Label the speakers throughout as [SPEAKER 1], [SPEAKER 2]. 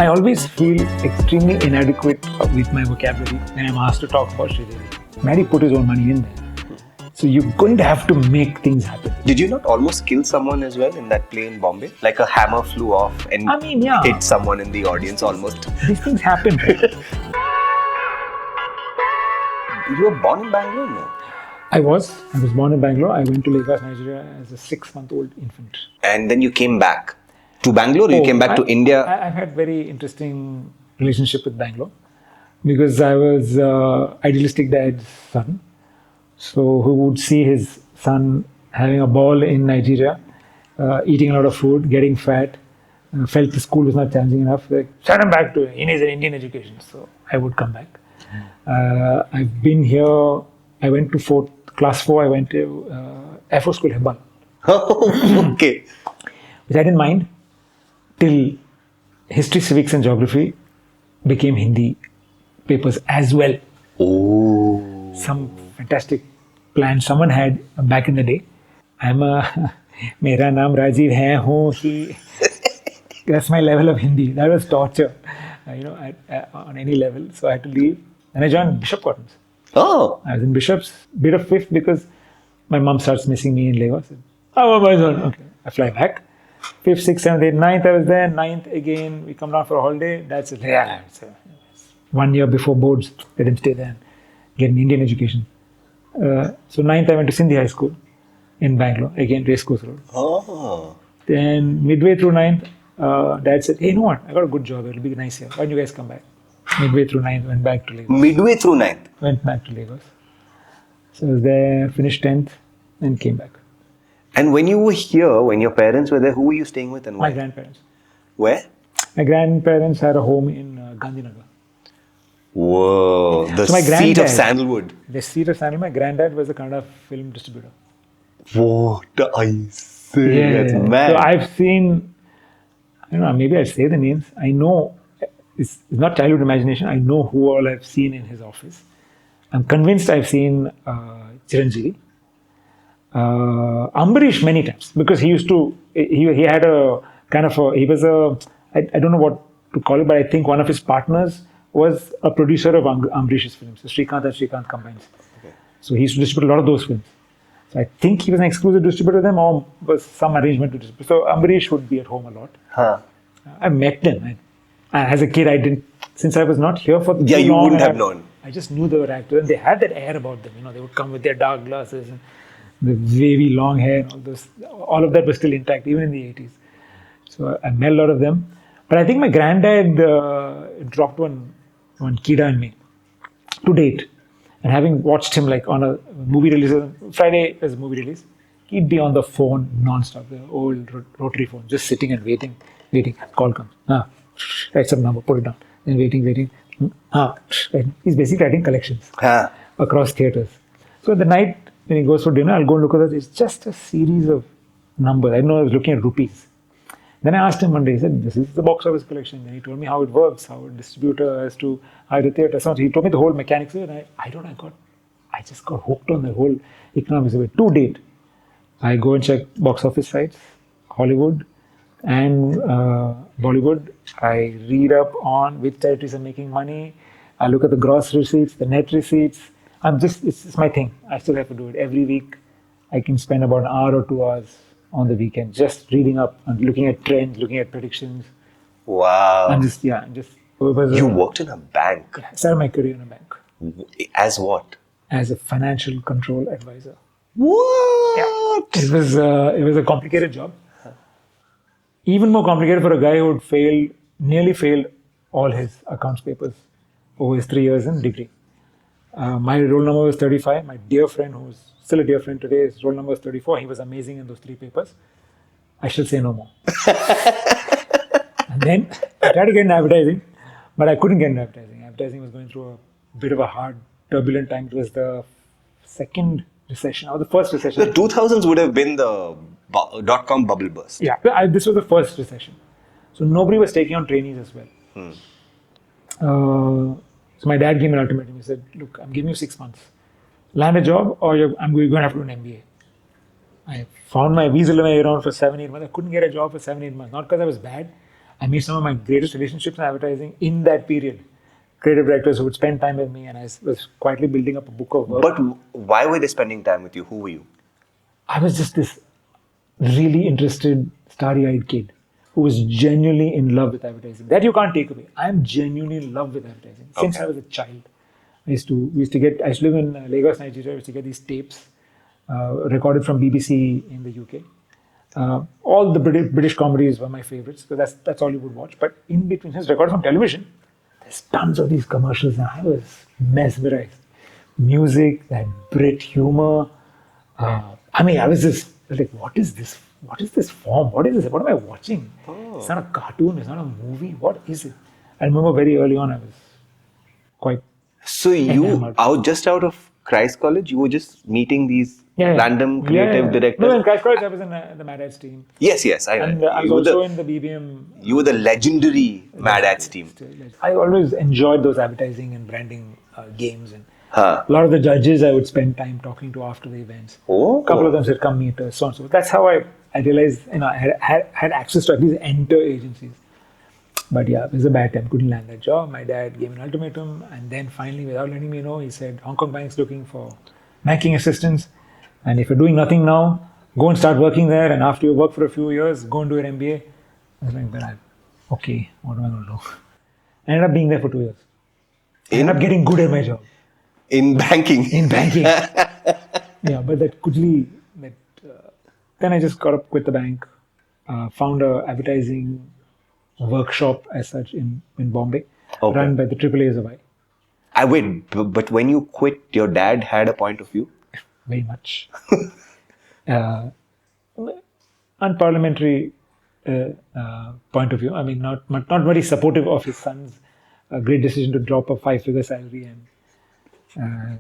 [SPEAKER 1] I always feel extremely inadequate with my vocabulary when I'm asked to talk about Sridevi. Maddie put his own money in there. So you're going to have to make things happen.
[SPEAKER 2] Did you not almost kill someone as well in that play in Bombay? Like a hammer flew off and hit someone in the audience almost.
[SPEAKER 1] These things happen.
[SPEAKER 2] You were born in Bangalore, no?
[SPEAKER 1] I was born in Bangalore. I went to Lagos, Nigeria as a 6-month-old infant.
[SPEAKER 2] And then you came back to Bangalore or you came back to India?
[SPEAKER 1] I've had very interesting relationship with Bangalore because I was idealistic dad's son. So who would see his son having a ball in Nigeria, eating a lot of food, getting fat, felt the school was not challenging enough. Like, send him back to he needs an Indian education. So I would come back. I've been here. I went to class 4. I went to Air Force School, Hebbal.
[SPEAKER 2] Oh, okay.
[SPEAKER 1] Which I didn't mind till history, civics, and geography became Hindi papers as well.
[SPEAKER 2] Oh.
[SPEAKER 1] Some fantastic plan someone had back in the day. Mera naam Rajeev hai, hoon, he. That's my level of Hindi. That was torture, on any level. So I had to leave. And I joined Bishop Cottons.
[SPEAKER 2] Oh.
[SPEAKER 1] I was in Bishop's, bit of 5th because my mom starts missing me in Lagos. Oh, my son. Okay. I fly back. 5th, 6th, 7th, 8th, 9th, I was there. 9th again, we come down for a holiday. That's it. Yeah. It's 1 year before boards. Let him stay there and get an Indian education. So 9th, I went to Sindhi High School in Bangalore. Again, Racecourse Road.
[SPEAKER 2] Oh.
[SPEAKER 1] Then midway through 9th, Dad said, hey, you know what? I got a good job. It'll be nice here. Why don't you guys come back? Midway through 9th, went back to Lagos.
[SPEAKER 2] Midway through 9th?
[SPEAKER 1] Went back to Lagos. So I was there, finished 10th, and came back.
[SPEAKER 2] And when you were here, when your parents were there, who were you staying with and where?
[SPEAKER 1] My grandparents.
[SPEAKER 2] Where?
[SPEAKER 1] My grandparents had a home in Gandhinagar.
[SPEAKER 2] Whoa, the seat of sandalwood.
[SPEAKER 1] The seat of sandalwood. My granddad was a Kannada film distributor.
[SPEAKER 2] What I say?
[SPEAKER 1] Yeah,
[SPEAKER 2] That's mad.
[SPEAKER 1] So I've seen, I don't know, maybe I'll say the names. I know, it's not childhood imagination. I know who all I've seen in his office. I'm convinced I've seen Chiranjeevi. Amabarish many times because he used to, he had a kind of a, he was a, I don't know what to call it, but I think one of his partners was a producer of Ambarish's films. So Srikanth and Srikanth combines. Okay. So he used to distribute a lot of those films. So I think he was an exclusive distributor of them or was some arrangement to distribute. So Amabarish would be at home a lot.
[SPEAKER 2] Huh.
[SPEAKER 1] I met them. As a kid, I didn't, since I was not here for
[SPEAKER 2] too long. You wouldn't have known.
[SPEAKER 1] I just knew they were actors and they had that air about them. They would come with their dark glasses and the wavy long hair and all those. All of that was still intact, even in the 80s. So I met a lot of them. But I think my granddad dropped one kida in me to date. And having watched him like on a movie release, Friday was a movie release, he'd be on the phone non-stop, the old rotary phone, just sitting and waiting. Call comes. Write some number, put it down. Then waiting. He's basically writing collections across theatres. So the night when he goes for dinner, I'll go and look at that. It's just a series of numbers. I know I was looking at rupees. Then I asked him one day, he said, this is the box office collection. And he told me how it works, how a distributor has to hire the theatre. So he told me the whole mechanics of it. I just got hooked on the whole economics of it. To date, I go and check box office sites, Hollywood and Bollywood. I read up on which territories are making money. I look at the gross receipts, the net receipts. It's my thing. I still have to do it. Every week, I can spend about an hour or 2 hours on the weekend, just reading up and looking at trends, looking at predictions.
[SPEAKER 2] Wow.
[SPEAKER 1] You
[SPEAKER 2] worked in a bank?
[SPEAKER 1] I started my career in a bank.
[SPEAKER 2] As what?
[SPEAKER 1] As a financial control advisor.
[SPEAKER 2] What?
[SPEAKER 1] Yeah. It was a complicated job. Even more complicated for a guy who had nearly failed all his accounts papers over his 3 years in degree. My roll number was 35. My dear friend, who's still a dear friend today, his roll number was 34. He was amazing in those 3 papers. I shall say no more. And then I tried to get into advertising, but I couldn't get into advertising. Advertising was going through a bit of a hard, turbulent time. It was the second recession, or the first recession.
[SPEAKER 2] The 2000s would have been the dot-com bubble burst.
[SPEAKER 1] Yeah, this was the first recession. So nobody was taking on trainees as well. So my dad gave me an ultimatum. He said, look, I'm giving you 6 months. Land a job or I'm going to have to do an MBA. I found my weasel way around for 7-8 months. I couldn't get a job for 7-8 months. Not because I was bad. I made some of my greatest relationships in advertising in that period. Creative directors who would spend time with me, and I was quietly building up a book of work.
[SPEAKER 2] But why were they spending time with you? Who were you?
[SPEAKER 1] I was just this really interested, starry-eyed kid who was genuinely in love with advertising. That you can't take away. I am genuinely in love with advertising since I was a child. I used to live in Lagos, Nigeria. I used to get these tapes recorded from BBC in the UK. All the British comedies were my favorites, so that's all you would watch. But in between, since recorded from television, there's tons of these commercials, and I was mesmerized. Music, that Brit humor. I was just like, what is this? What is this form? What is this? What am I watching? It's not a cartoon. It's not a movie. What is it? I remember very early on, I was quite.
[SPEAKER 2] So you, just out of Christ College, you were just meeting these random creative directors?
[SPEAKER 1] No, in Christ College, I was in the Mad Ads team.
[SPEAKER 2] Yes, I know.
[SPEAKER 1] And I was also in the BBM.
[SPEAKER 2] You were the legendary Mad Ads team.
[SPEAKER 1] I always enjoyed those advertising and branding games. And a lot of the judges I would spend time talking to after the events. A couple of them said, come meet us, so on. So that's how I realized I had access to at least enter agencies. But yeah, it was a bad time. Couldn't land that job. My dad gave an ultimatum, and then finally, without letting me know, he said, Hong Kong Bank's looking for banking assistants, and if you're doing nothing now, go and start working there, and after you work for a few years, go and do an MBA. I was like, okay, what am I going to do? I ended up being there for 2 years. I ended up getting good at my job.
[SPEAKER 2] In banking?
[SPEAKER 1] In banking. Yeah, but then I just got up with the bank, found a advertising workshop as such in Bombay, run by the AAAs of I.
[SPEAKER 2] Wait, but when you quit, your dad had a point of view?
[SPEAKER 1] Very much. Unparliamentary point of view. I mean, not very supportive of his son's great decision to drop a 5-figure salary and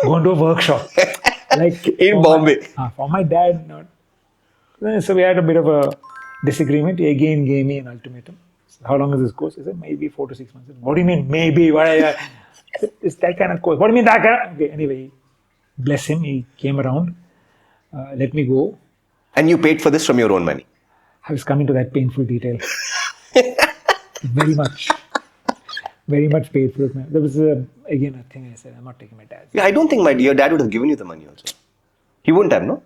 [SPEAKER 1] go into a workshop. Like
[SPEAKER 2] in Bombay.
[SPEAKER 1] For my dad, not. So we had a bit of a disagreement. He again gave me an ultimatum. How long is this course? He said, maybe 4 to 6 months. I said, what do you mean, maybe? It's that kind of course. What do you mean that kind of? Okay, anyway, bless him. He came around, let me go.
[SPEAKER 2] And you paid for this from your own money?
[SPEAKER 1] I was coming to that painful detail. Very much paid for it. There was, again, a thing I said, I'm not taking my dad's.
[SPEAKER 2] Yeah, I don't think your dad would have given you the money also. He wouldn't have, no?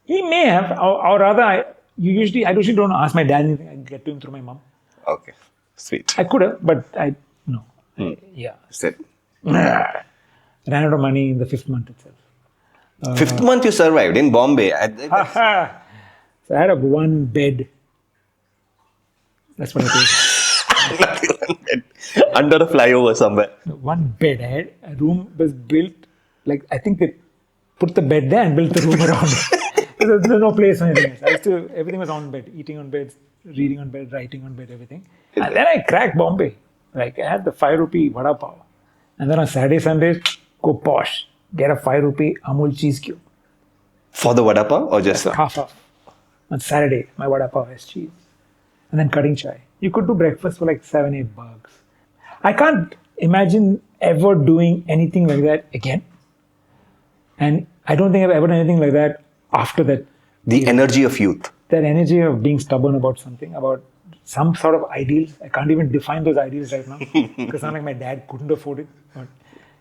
[SPEAKER 1] He may have, or rather, I usually don't ask my dad anything. I get to him through my mom.
[SPEAKER 2] Okay, sweet.
[SPEAKER 1] I could have, but no. Yeah. Ran out of money in the 5th month itself.
[SPEAKER 2] 5th month you survived in Bombay.
[SPEAKER 1] So I had one bed. That's what I paid.
[SPEAKER 2] Under a flyover somewhere.
[SPEAKER 1] One bed. I had a room was built, like I think they put the bed there and built the room around it. There's no place for anything else. Everything was on bed, eating on bed, reading on bed, writing on bed, everything. And then I cracked Bombay. Like I had the 5 rupee vada pav. And then on Saturday, Sundays, go posh. Get a 5 rupee Amul cheese cube.
[SPEAKER 2] For the vada pav or just?
[SPEAKER 1] Half. On Saturday, my vada pav has cheese. And then cutting chai. You could do breakfast for like $7-8. I can't imagine ever doing anything like that again. And I don't think I've ever done anything like that after that.
[SPEAKER 2] The energy of youth.
[SPEAKER 1] That energy of being stubborn about something, about some sort of ideals. I can't even define those ideals right now. Because it's not like my dad couldn't afford it. But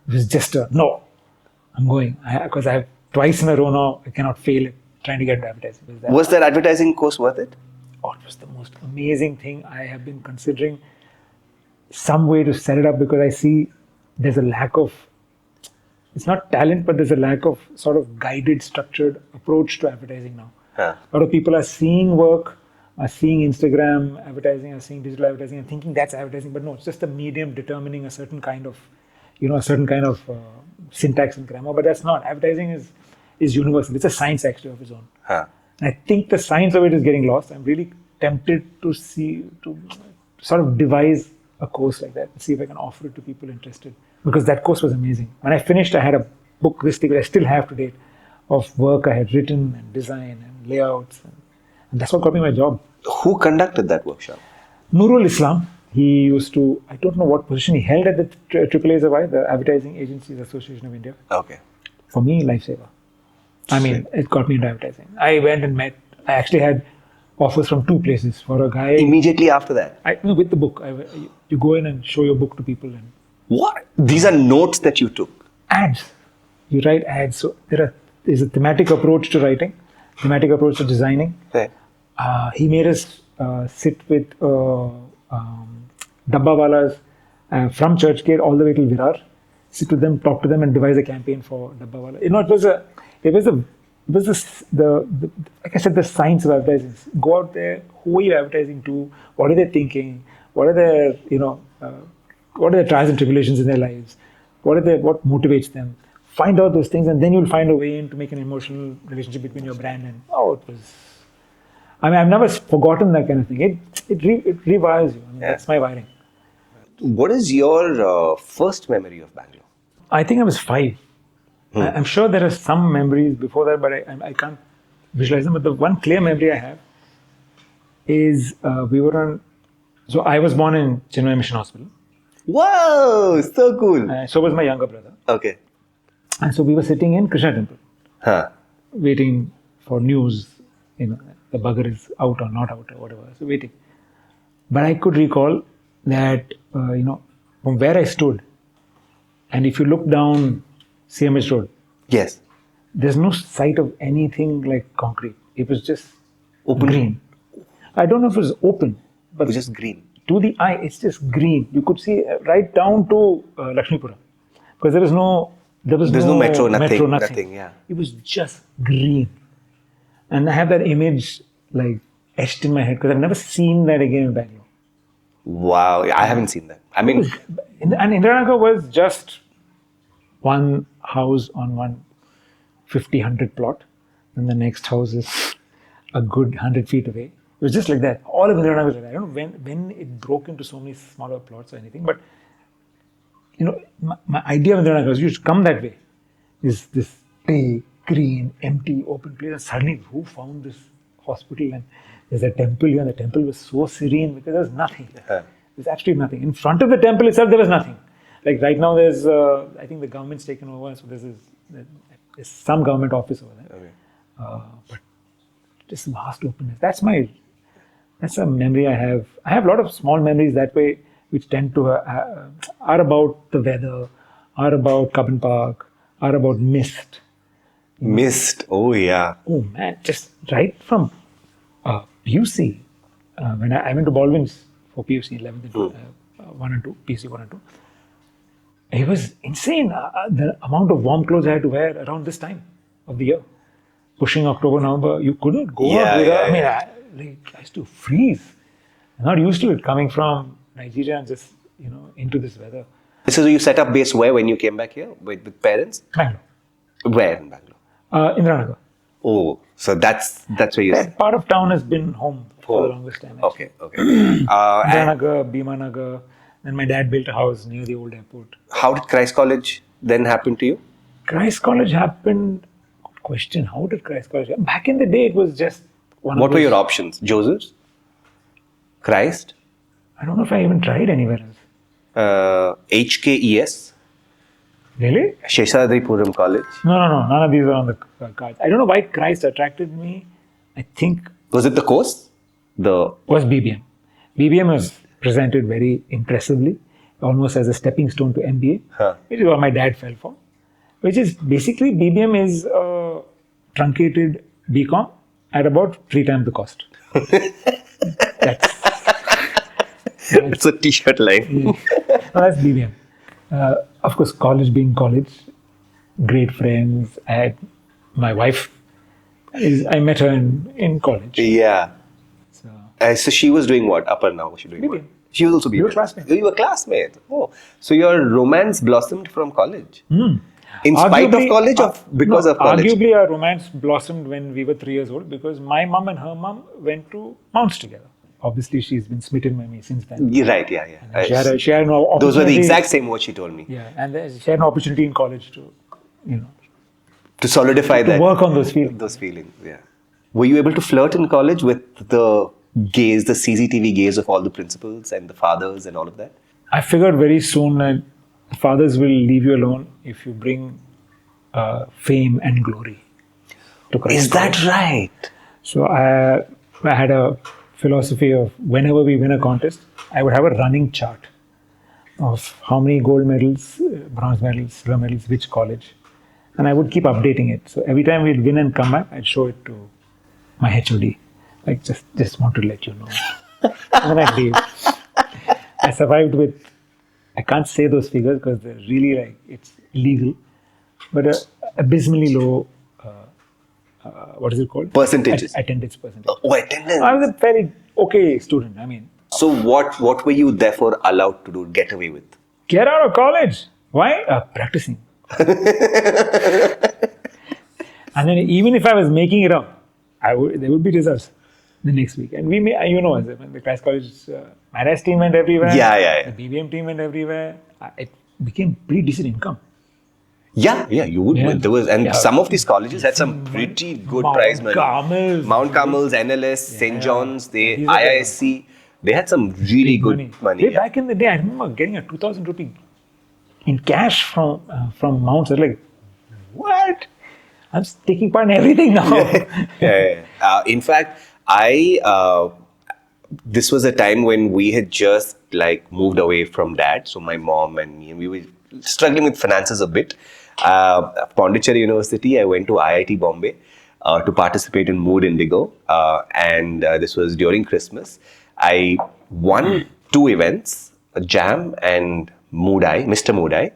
[SPEAKER 1] it was just no, I'm going. Because I have twice in a row now, I cannot fail it trying to get into advertising.
[SPEAKER 2] Was that advertising course worth it?
[SPEAKER 1] Oh, it was the most amazing thing. I have been considering some way to set it up because I see there's a lack of, it's not talent, but there's a lack of sort of guided, structured approach to advertising now. A lot of people are seeing work, are seeing Instagram advertising, are seeing digital advertising and thinking that's advertising, but no, it's just a medium determining a certain kind of, syntax and grammar, but that's not. Advertising is universal. It's a science actually of its own. And I think the science of it is getting lost. I'm really tempted to sort of devise a course like that and see if I can offer it to people interested. Because that course was amazing. When I finished, I had a book this thing, I still have to date, of work I had written and design and layouts. And that's what got me my job.
[SPEAKER 2] Who conducted that workshop?
[SPEAKER 1] Nurul Islam. He used to, I don't know what position he held at the AAAs of I, the Advertising Agencies Association of India.
[SPEAKER 2] Okay.
[SPEAKER 1] For me, lifesaver. I mean, it got me into advertising. I went and I actually had offers from 2 places. For a guy,
[SPEAKER 2] Immediately after that.
[SPEAKER 1] no, with the book, you go in and show your book to people and
[SPEAKER 2] What? These are notes that you took.
[SPEAKER 1] ads. You write ads. So there's a thematic approach to writing, thematic approach to designing.
[SPEAKER 2] Right.
[SPEAKER 1] He made us sit with Dabbawalas from Churchgate all the way till Virar. Sit with them, talk to them, and devise a campaign for Dabbawala. You know, it was like I said, the science of advertising. Go out there. Who are you advertising to? What are they thinking? What are their what are their trials and tribulations in their lives? What motivates them? Find out those things, and then you'll find a way in to make an emotional relationship between your brand and it was. I mean, I've never forgotten that kind of thing. It rewires you. I mean, That's my wiring.
[SPEAKER 2] What is your first memory of Bangalore?
[SPEAKER 1] I think I was 5. I'm sure there are some memories before that, but I can't visualize them. But the one clear memory I have is we were on. So I was born in Chennai Mission Hospital.
[SPEAKER 2] Whoa, so cool.
[SPEAKER 1] So was my younger brother.
[SPEAKER 2] Okay.
[SPEAKER 1] And so we were sitting in Krishna Temple, waiting for news. The bugger is out or not out or whatever. So waiting. But I could recall that, from where I stood, and if you look down CMH Road,
[SPEAKER 2] Yes.
[SPEAKER 1] there's no sight of anything like concrete. It was just
[SPEAKER 2] Open.
[SPEAKER 1] green. I don't know if it was open, but
[SPEAKER 2] It was just green.
[SPEAKER 1] to the eye, it's just green. You could see right down to Lakshmipura, because there was no
[SPEAKER 2] metro, nothing.
[SPEAKER 1] nothing.
[SPEAKER 2] Yeah.
[SPEAKER 1] It was just green, and I have that image like etched in my head because I've never seen that again in Bangalore.
[SPEAKER 2] Wow. I haven't seen that. I mean,
[SPEAKER 1] And Indiranagar was just one house on one 50-100 plot, and the next house is a good 100 feet away. It was just like that. All of Indiranagar was like that. I don't know when it broke into so many smaller plots or anything, but my idea of Indiranagar was you should come that way. Is this big, green, empty, open place, and suddenly who found this hospital? And there's a temple here, and the temple was so serene because there was nothing. There's absolutely nothing. In front of the temple itself, there was nothing. Like right now, there's I think the government's taken over, so there's some government office over there.
[SPEAKER 2] Okay.
[SPEAKER 1] But just vast openness. That's a memory I have. I have a lot of small memories that way, which tend to are about the weather, are about Cubbon Park, are about mist.
[SPEAKER 2] mist. Oh, yeah.
[SPEAKER 1] Oh man, just right from PUC. When I went to Baldwin's for PUC 11th and 1 and 2, PUC 1 and 2. It was insane. The amount of warm clothes I had to wear around this time of the year. Pushing October, November, you couldn't go out without. I used to freeze. I'm not used to it coming from Nigeria and just, into this weather.
[SPEAKER 2] So you set up base where when you came back here with parents?
[SPEAKER 1] Bangalore.
[SPEAKER 2] Where in Bangalore?
[SPEAKER 1] Indiranagar.
[SPEAKER 2] Oh, so that's where you.
[SPEAKER 1] That part of town has been home for the longest time.
[SPEAKER 2] Okay.
[SPEAKER 1] Indiranagar, Bhimanagar. Then my dad built a house near the old airport.
[SPEAKER 2] How did Christ College then happen to you?
[SPEAKER 1] Christ College happened. Good question. How did Christ College happen? Back in the day, it was just one
[SPEAKER 2] What
[SPEAKER 1] of
[SPEAKER 2] were
[SPEAKER 1] those,
[SPEAKER 2] your options? Joseph's? Christ?
[SPEAKER 1] I don't know if I even tried anywhere else.
[SPEAKER 2] HKES?
[SPEAKER 1] Really?
[SPEAKER 2] Sheshadripuram College?
[SPEAKER 1] No. None of these were on the cards. I don't know why Christ attracted me. I think
[SPEAKER 2] Was it the course?
[SPEAKER 1] was BBM. BBM was presented very impressively, almost as a stepping stone to MBA, which is what my dad fell for. Which is basically BBM is truncated BCom at about 3 times the cost.
[SPEAKER 2] It's a t-shirt line.
[SPEAKER 1] No, that's BBM. Of course, college being college, great friends. I had my wife. I met her in college.
[SPEAKER 2] Yeah.
[SPEAKER 1] So,
[SPEAKER 2] So she was doing what? Upper now? Was she doing what?
[SPEAKER 1] BBM.
[SPEAKER 2] She was also BBM.
[SPEAKER 1] We were classmates.
[SPEAKER 2] You were classmates. Oh. So your romance blossomed from college? In spite of college or because of college?
[SPEAKER 1] Arguably, our romance blossomed when we were 3 years old because my mum and her mum went to Mounts together. Obviously, she's been smitten by me since then.
[SPEAKER 2] You're right, yeah.
[SPEAKER 1] She had an opportunity.
[SPEAKER 2] Those were the exact same words she told me.
[SPEAKER 1] Yeah, and she had an opportunity in college to,
[SPEAKER 2] To solidify that.
[SPEAKER 1] work on those feelings.
[SPEAKER 2] Those feelings, yeah. Were you able to flirt in college with the gaze, the CCTV gaze of all the principals and the fathers and all of that?
[SPEAKER 1] I figured very soon that fathers will leave you alone if you bring fame and glory to Christ.
[SPEAKER 2] Is that right?
[SPEAKER 1] So I had a philosophy of whenever we win a contest, I would have a running chart of how many gold medals, bronze medals, silver medals, which college, and I would keep updating it. So every time we'd win and come back, I'd show it to my HOD, like just want to let you know. And then I'd leave. I survived with, I can't say those figures because they're really like, it's illegal, but abysmally low, what is it called?
[SPEAKER 2] Percentages.
[SPEAKER 1] Attendance percentage.
[SPEAKER 2] Oh, attendance.
[SPEAKER 1] I was a very okay student. I mean,
[SPEAKER 2] So what were you therefore allowed to do, get away with?
[SPEAKER 1] get out of college. Why? Practicing. And then even if I was making it up, there would be results the next week. And we may, when the class college, Maharashtra team went everywhere.
[SPEAKER 2] Yeah.
[SPEAKER 1] The BBM team went everywhere. It became pretty decent income.
[SPEAKER 2] Yeah, you would.
[SPEAKER 1] Yeah.
[SPEAKER 2] There was, and
[SPEAKER 1] Yeah.
[SPEAKER 2] some of these colleges had some pretty good
[SPEAKER 1] Mount
[SPEAKER 2] prize money.
[SPEAKER 1] Carmel's.
[SPEAKER 2] Mount Carmel's, NLS, St.
[SPEAKER 1] Yeah.
[SPEAKER 2] John's,
[SPEAKER 1] These are the-
[SPEAKER 2] IISc, they had some really good money.
[SPEAKER 1] Way back in the day, I remember getting a 2,000 rupee in cash from Mount. I was like, what? I'm taking part in everything now.
[SPEAKER 2] In fact, this was a time when we had just like moved away from dad. So my mom and me, and we were struggling with finances a bit. Pondicherry University, I went to IIT Bombay to participate in Mood Indigo. And this was during Christmas. I won 2 events, a jam and Mr. Moodai.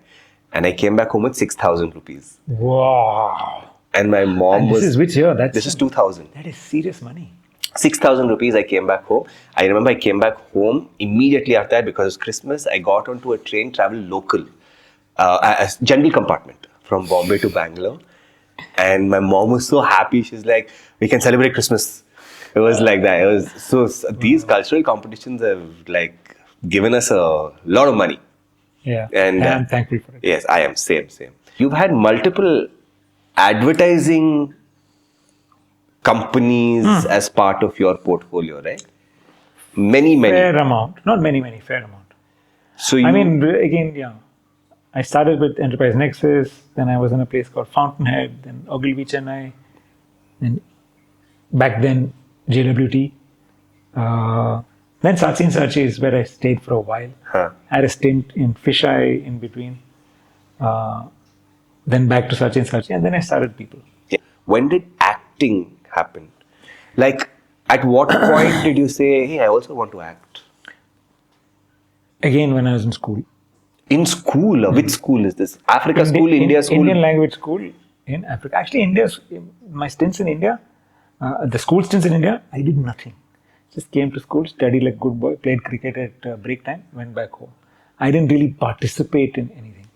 [SPEAKER 2] And I came back home with 6,000 rupees.
[SPEAKER 1] Wow.
[SPEAKER 2] And my mom
[SPEAKER 1] This is which year?
[SPEAKER 2] This is 2000.
[SPEAKER 1] That is serious money.
[SPEAKER 2] 6,000 rupees, I came back home. I remember I came back home immediately after that because it was Christmas. I got onto a train, traveled local, a general compartment from Bombay to Bangalore. And my mom was so happy. She's like, we can celebrate Christmas. It was like that. It was so these cultural competitions have like given us a lot of money.
[SPEAKER 1] Yeah.
[SPEAKER 2] And
[SPEAKER 1] I'm thankful for it.
[SPEAKER 2] Yes, I am. Same. You've had multiple advertising companies as part of your portfolio, right? Many.
[SPEAKER 1] Fair amount. Not many, fair amount.
[SPEAKER 2] So
[SPEAKER 1] Again, I started with Enterprise Nexus, then I was in a place called Fountainhead, then Ogilvy Chennai, then back then JWT. Then Saatchi and Saatchi is where I stayed for a while. I had a stint in Fisheye in between. Then back to Saatchi and Saatchi, and then I started People.
[SPEAKER 2] Yeah. When did acting happen? Like, at what point did you say, hey, I also want to act?
[SPEAKER 1] Again, when I was in school.
[SPEAKER 2] In school? Which school is this? Africa school, India school?
[SPEAKER 1] Indian language school in Africa. Actually, my stints in India, the school stints in India, I did nothing. Just came to school, studied like good boy, played cricket at break time, went back home. I didn't really participate in anything.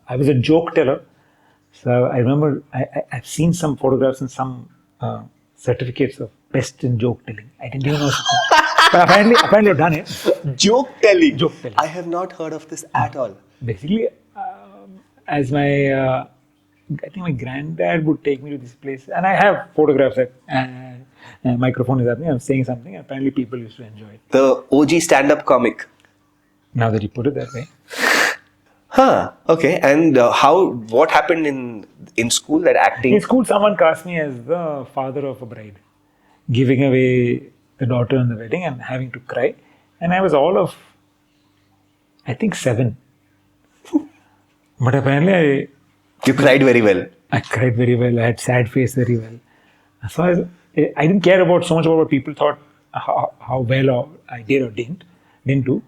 [SPEAKER 1] I was a joke teller. So I remember I've seen some photographs and some certificates of best in joke telling. I didn't even know. But apparently I've done it.
[SPEAKER 2] Joke telling.
[SPEAKER 1] Joke telling.
[SPEAKER 2] I have not heard of this at all.
[SPEAKER 1] Basically, as I think my granddad would take me to this place, and I have photographs that microphone is happening, I'm saying something, apparently people used to enjoy it.
[SPEAKER 2] The OG stand-up comic.
[SPEAKER 1] Now that you put it that way.
[SPEAKER 2] Okay. And what happened in school, that acting?
[SPEAKER 1] In school, someone cast me as the father of a bride, giving away the daughter in the wedding and having to cry. And I was all of, I think, 7. But apparently
[SPEAKER 2] You cried very well.
[SPEAKER 1] I cried very well. I had sad face very well. So I didn't care so much about what people thought, how well I did or didn't do.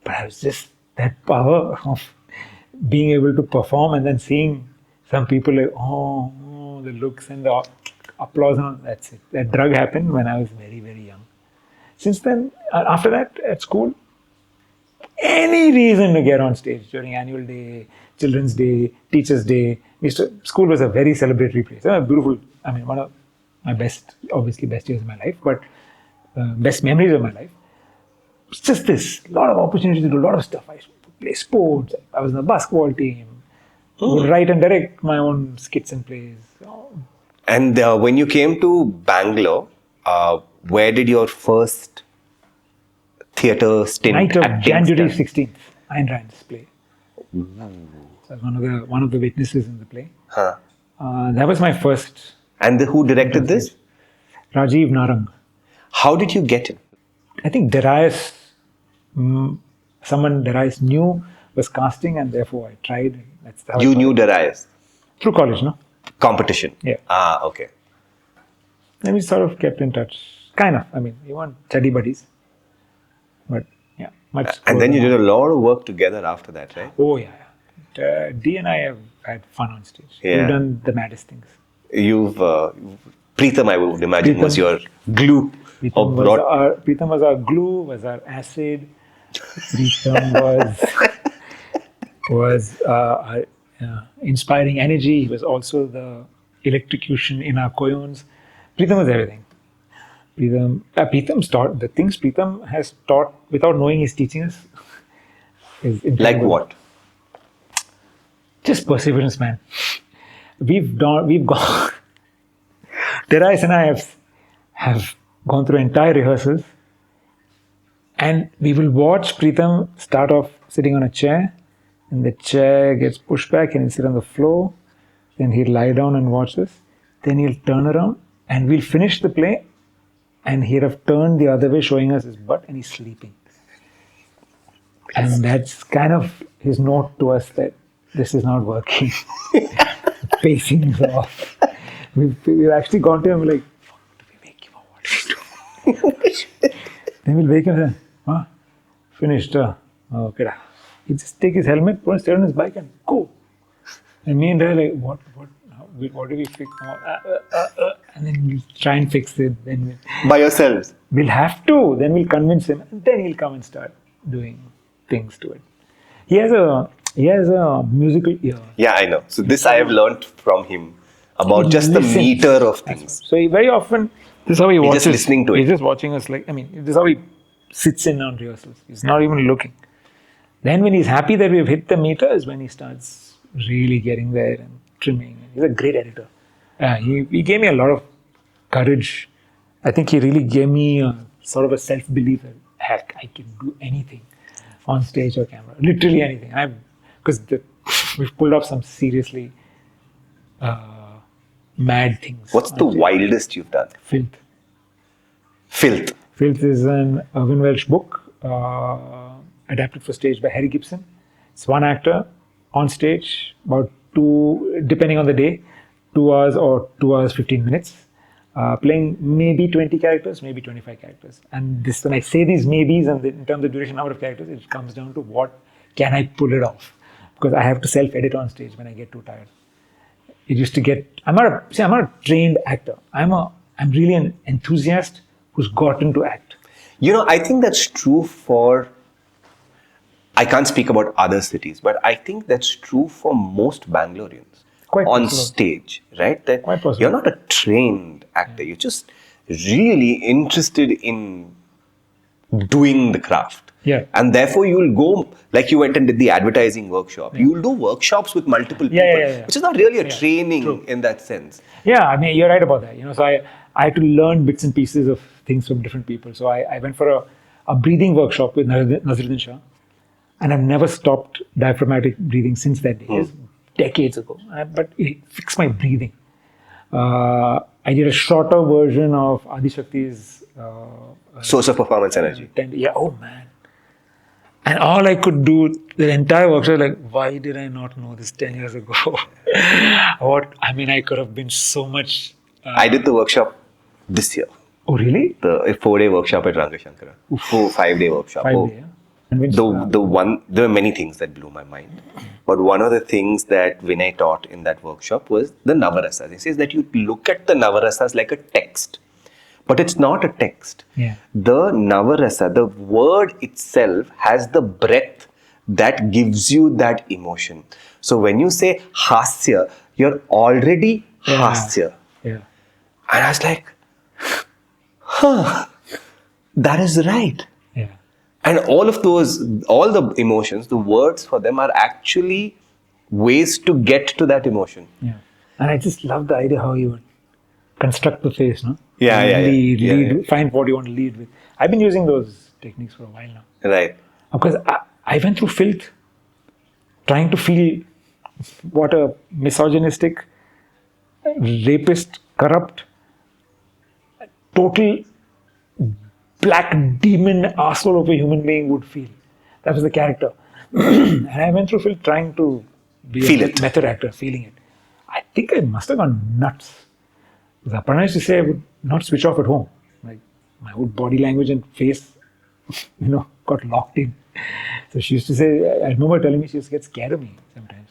[SPEAKER 1] But I was just that power of being able to perform and then seeing some people like, oh, the looks and the applause, and that's it. That drug happened when I was very, very young. Since then, after that, at school, any reason to get on stage during annual day, children's day, teacher's day. School was a very celebratory place. Beautiful. I mean, one of my best years of my life, but best memories of my life. It's just this, a lot of opportunities to do a lot of stuff. I used to play sports. I was in the basketball team. Would write and direct my own skits and plays.
[SPEAKER 2] And when you came to Bangalore, where did your first theatre stint?
[SPEAKER 1] Night of
[SPEAKER 2] acting
[SPEAKER 1] January
[SPEAKER 2] start?
[SPEAKER 1] 16th, Ayn Rand's play. So I was one of the witnesses in the play. That was my first.
[SPEAKER 2] And who directed this?
[SPEAKER 1] Rajeev Ravindranathan.
[SPEAKER 2] How did you get in?
[SPEAKER 1] I think Darius, someone Darius knew was casting, and therefore I tried. And that's how
[SPEAKER 2] You
[SPEAKER 1] I got
[SPEAKER 2] knew
[SPEAKER 1] it.
[SPEAKER 2] Darius.
[SPEAKER 1] Through college, no?
[SPEAKER 2] Competition.
[SPEAKER 1] Yeah.
[SPEAKER 2] Ah, okay.
[SPEAKER 1] And we sort of kept in touch. Kind of. I mean, we weren't study buddies. But yeah, much
[SPEAKER 2] And then
[SPEAKER 1] closer
[SPEAKER 2] you did
[SPEAKER 1] now.
[SPEAKER 2] a lot of work together after that, right?
[SPEAKER 1] Oh, yeah. D and I have had fun on stage.
[SPEAKER 2] Yeah.
[SPEAKER 1] We've done the maddest things.
[SPEAKER 2] You've Preetham, I would imagine, was
[SPEAKER 1] Preetham-
[SPEAKER 2] your glue or brought.
[SPEAKER 1] Preetham was our glue, was our acid. Preetham was our inspiring energy. He was also the electrocution in our koyons. Preetham was everything. Preetham's taught the things Preetham has taught without knowing he's teaching us. Is
[SPEAKER 2] Like
[SPEAKER 1] incredible.
[SPEAKER 2] what?
[SPEAKER 1] Just perseverance, man. We've gone. Darius and I have gone through entire rehearsals, and we will watch Preetham start off sitting on a chair, and the chair gets pushed back, and he'll sit on the floor. Then he'll lie down and watch us. Then he'll turn around, and we'll finish the play, and he'd have turned the other way, showing us his butt, and he's sleeping. And that's kind of his note to us that this is not working. Pacing is off. We've actually gone to him like, do we wake him or what do we do? Then we'll wake him and say, huh? Finished. Okay. Da. He'll just take his helmet, put it on his bike and go. And me and Ray like, what do we fix? And then we'll try and fix it. Then
[SPEAKER 2] By yourselves.
[SPEAKER 1] we'll have to. Then we'll convince him. And then he'll come and start doing things to it. He has a musical ear.
[SPEAKER 2] Yeah, I know. So this I have learnt from him about just the
[SPEAKER 1] Listens.
[SPEAKER 2] meter of things.
[SPEAKER 1] So he very often, this is how he
[SPEAKER 2] He's
[SPEAKER 1] watches.
[SPEAKER 2] just listening to it.
[SPEAKER 1] He's just watching us like, this is how he sits in on rehearsals. He's not even looking. Then when he's happy that we've hit the meter is when he starts really getting there and trimming. He's a great editor. He gave me a lot of courage. I think he really gave me sort of a self-belief that, heck, I can do anything on stage or camera. Literally anything. Because we've pulled off some seriously mad things.
[SPEAKER 2] What's the wildest you've done?
[SPEAKER 1] Filth.
[SPEAKER 2] Filth.
[SPEAKER 1] Filth is an Irvin Welsh book adapted for stage by Harry Gibson. It's one actor on stage, about two, depending on the day, 2 hours or 2 hours, 15 minutes, playing maybe 20 characters, maybe 25 characters. And this, when I say these maybes and in terms of duration, number of characters, it comes down to what can I pull it off? Because I have to self-edit on stage when I get too tired. It used to get. I'm not a trained actor. I'm really an enthusiast who's gotten to act.
[SPEAKER 2] You know, I think that's true for. I can't speak about other cities, but I think that's true for most Bangaloreans
[SPEAKER 1] Quite
[SPEAKER 2] on
[SPEAKER 1] possible.
[SPEAKER 2] stage, right? That
[SPEAKER 1] Quite possible.
[SPEAKER 2] you're not a trained actor. You're just really interested in doing the craft.
[SPEAKER 1] Yeah.
[SPEAKER 2] And therefore, you'll go, like you went and did the advertising workshop, you'll do workshops with multiple people,
[SPEAKER 1] Yeah.
[SPEAKER 2] which is not really a training
[SPEAKER 1] true.
[SPEAKER 2] in that sense.
[SPEAKER 1] Yeah, I mean, you're right about that. So I had to learn bits and pieces of things from different people. So I went for a breathing workshop with Naziruddin Shah, and I've never stopped diaphragmatic breathing since that day. It was decades ago, but it fixed my breathing. I did a shorter version of Adi Shakti's
[SPEAKER 2] Source of performance energy.
[SPEAKER 1] Oh man. And all I could do the entire workshop, like, why did I not know this 10 years ago? I could have been so much.
[SPEAKER 2] I did the workshop this year.
[SPEAKER 1] Oh, really?
[SPEAKER 2] The 4-day workshop at Rangashankara. 5-day workshop.
[SPEAKER 1] 5
[SPEAKER 2] Oh.
[SPEAKER 1] day, yeah? Convinced,
[SPEAKER 2] The one, there were many things that blew my mind, but one of the things that Vinay taught in that workshop was the Navarasas. He says that you look at the Navarasas like a text, but it's not a text.
[SPEAKER 1] Yeah.
[SPEAKER 2] The Navarasa, the word itself has the breadth that gives you that emotion. So when you say hasya, you're already hasya.
[SPEAKER 1] Yeah.
[SPEAKER 2] And I was like, that is right.
[SPEAKER 1] Yeah.
[SPEAKER 2] And all the emotions, the words for them are actually ways to get to that emotion.
[SPEAKER 1] Yeah. And I just love the idea how you would construct the face, no?
[SPEAKER 2] Yeah,
[SPEAKER 1] And
[SPEAKER 2] yeah.
[SPEAKER 1] lead, find what you want to lead with. I've been using those techniques for a while now.
[SPEAKER 2] Right.
[SPEAKER 1] Because I went through filth, trying to feel what a misogynistic, rapist, corrupt, total black demon asshole of a human being would feel. That was the character. And I went through film trying to be
[SPEAKER 2] Feel
[SPEAKER 1] a
[SPEAKER 2] it.
[SPEAKER 1] method actor, feeling it. I think I must have gone nuts. Because Aparna used to say I would not switch off at home. Like my whole body language and face, got locked in. So she used to say, I remember telling me she used to get scared of me sometimes.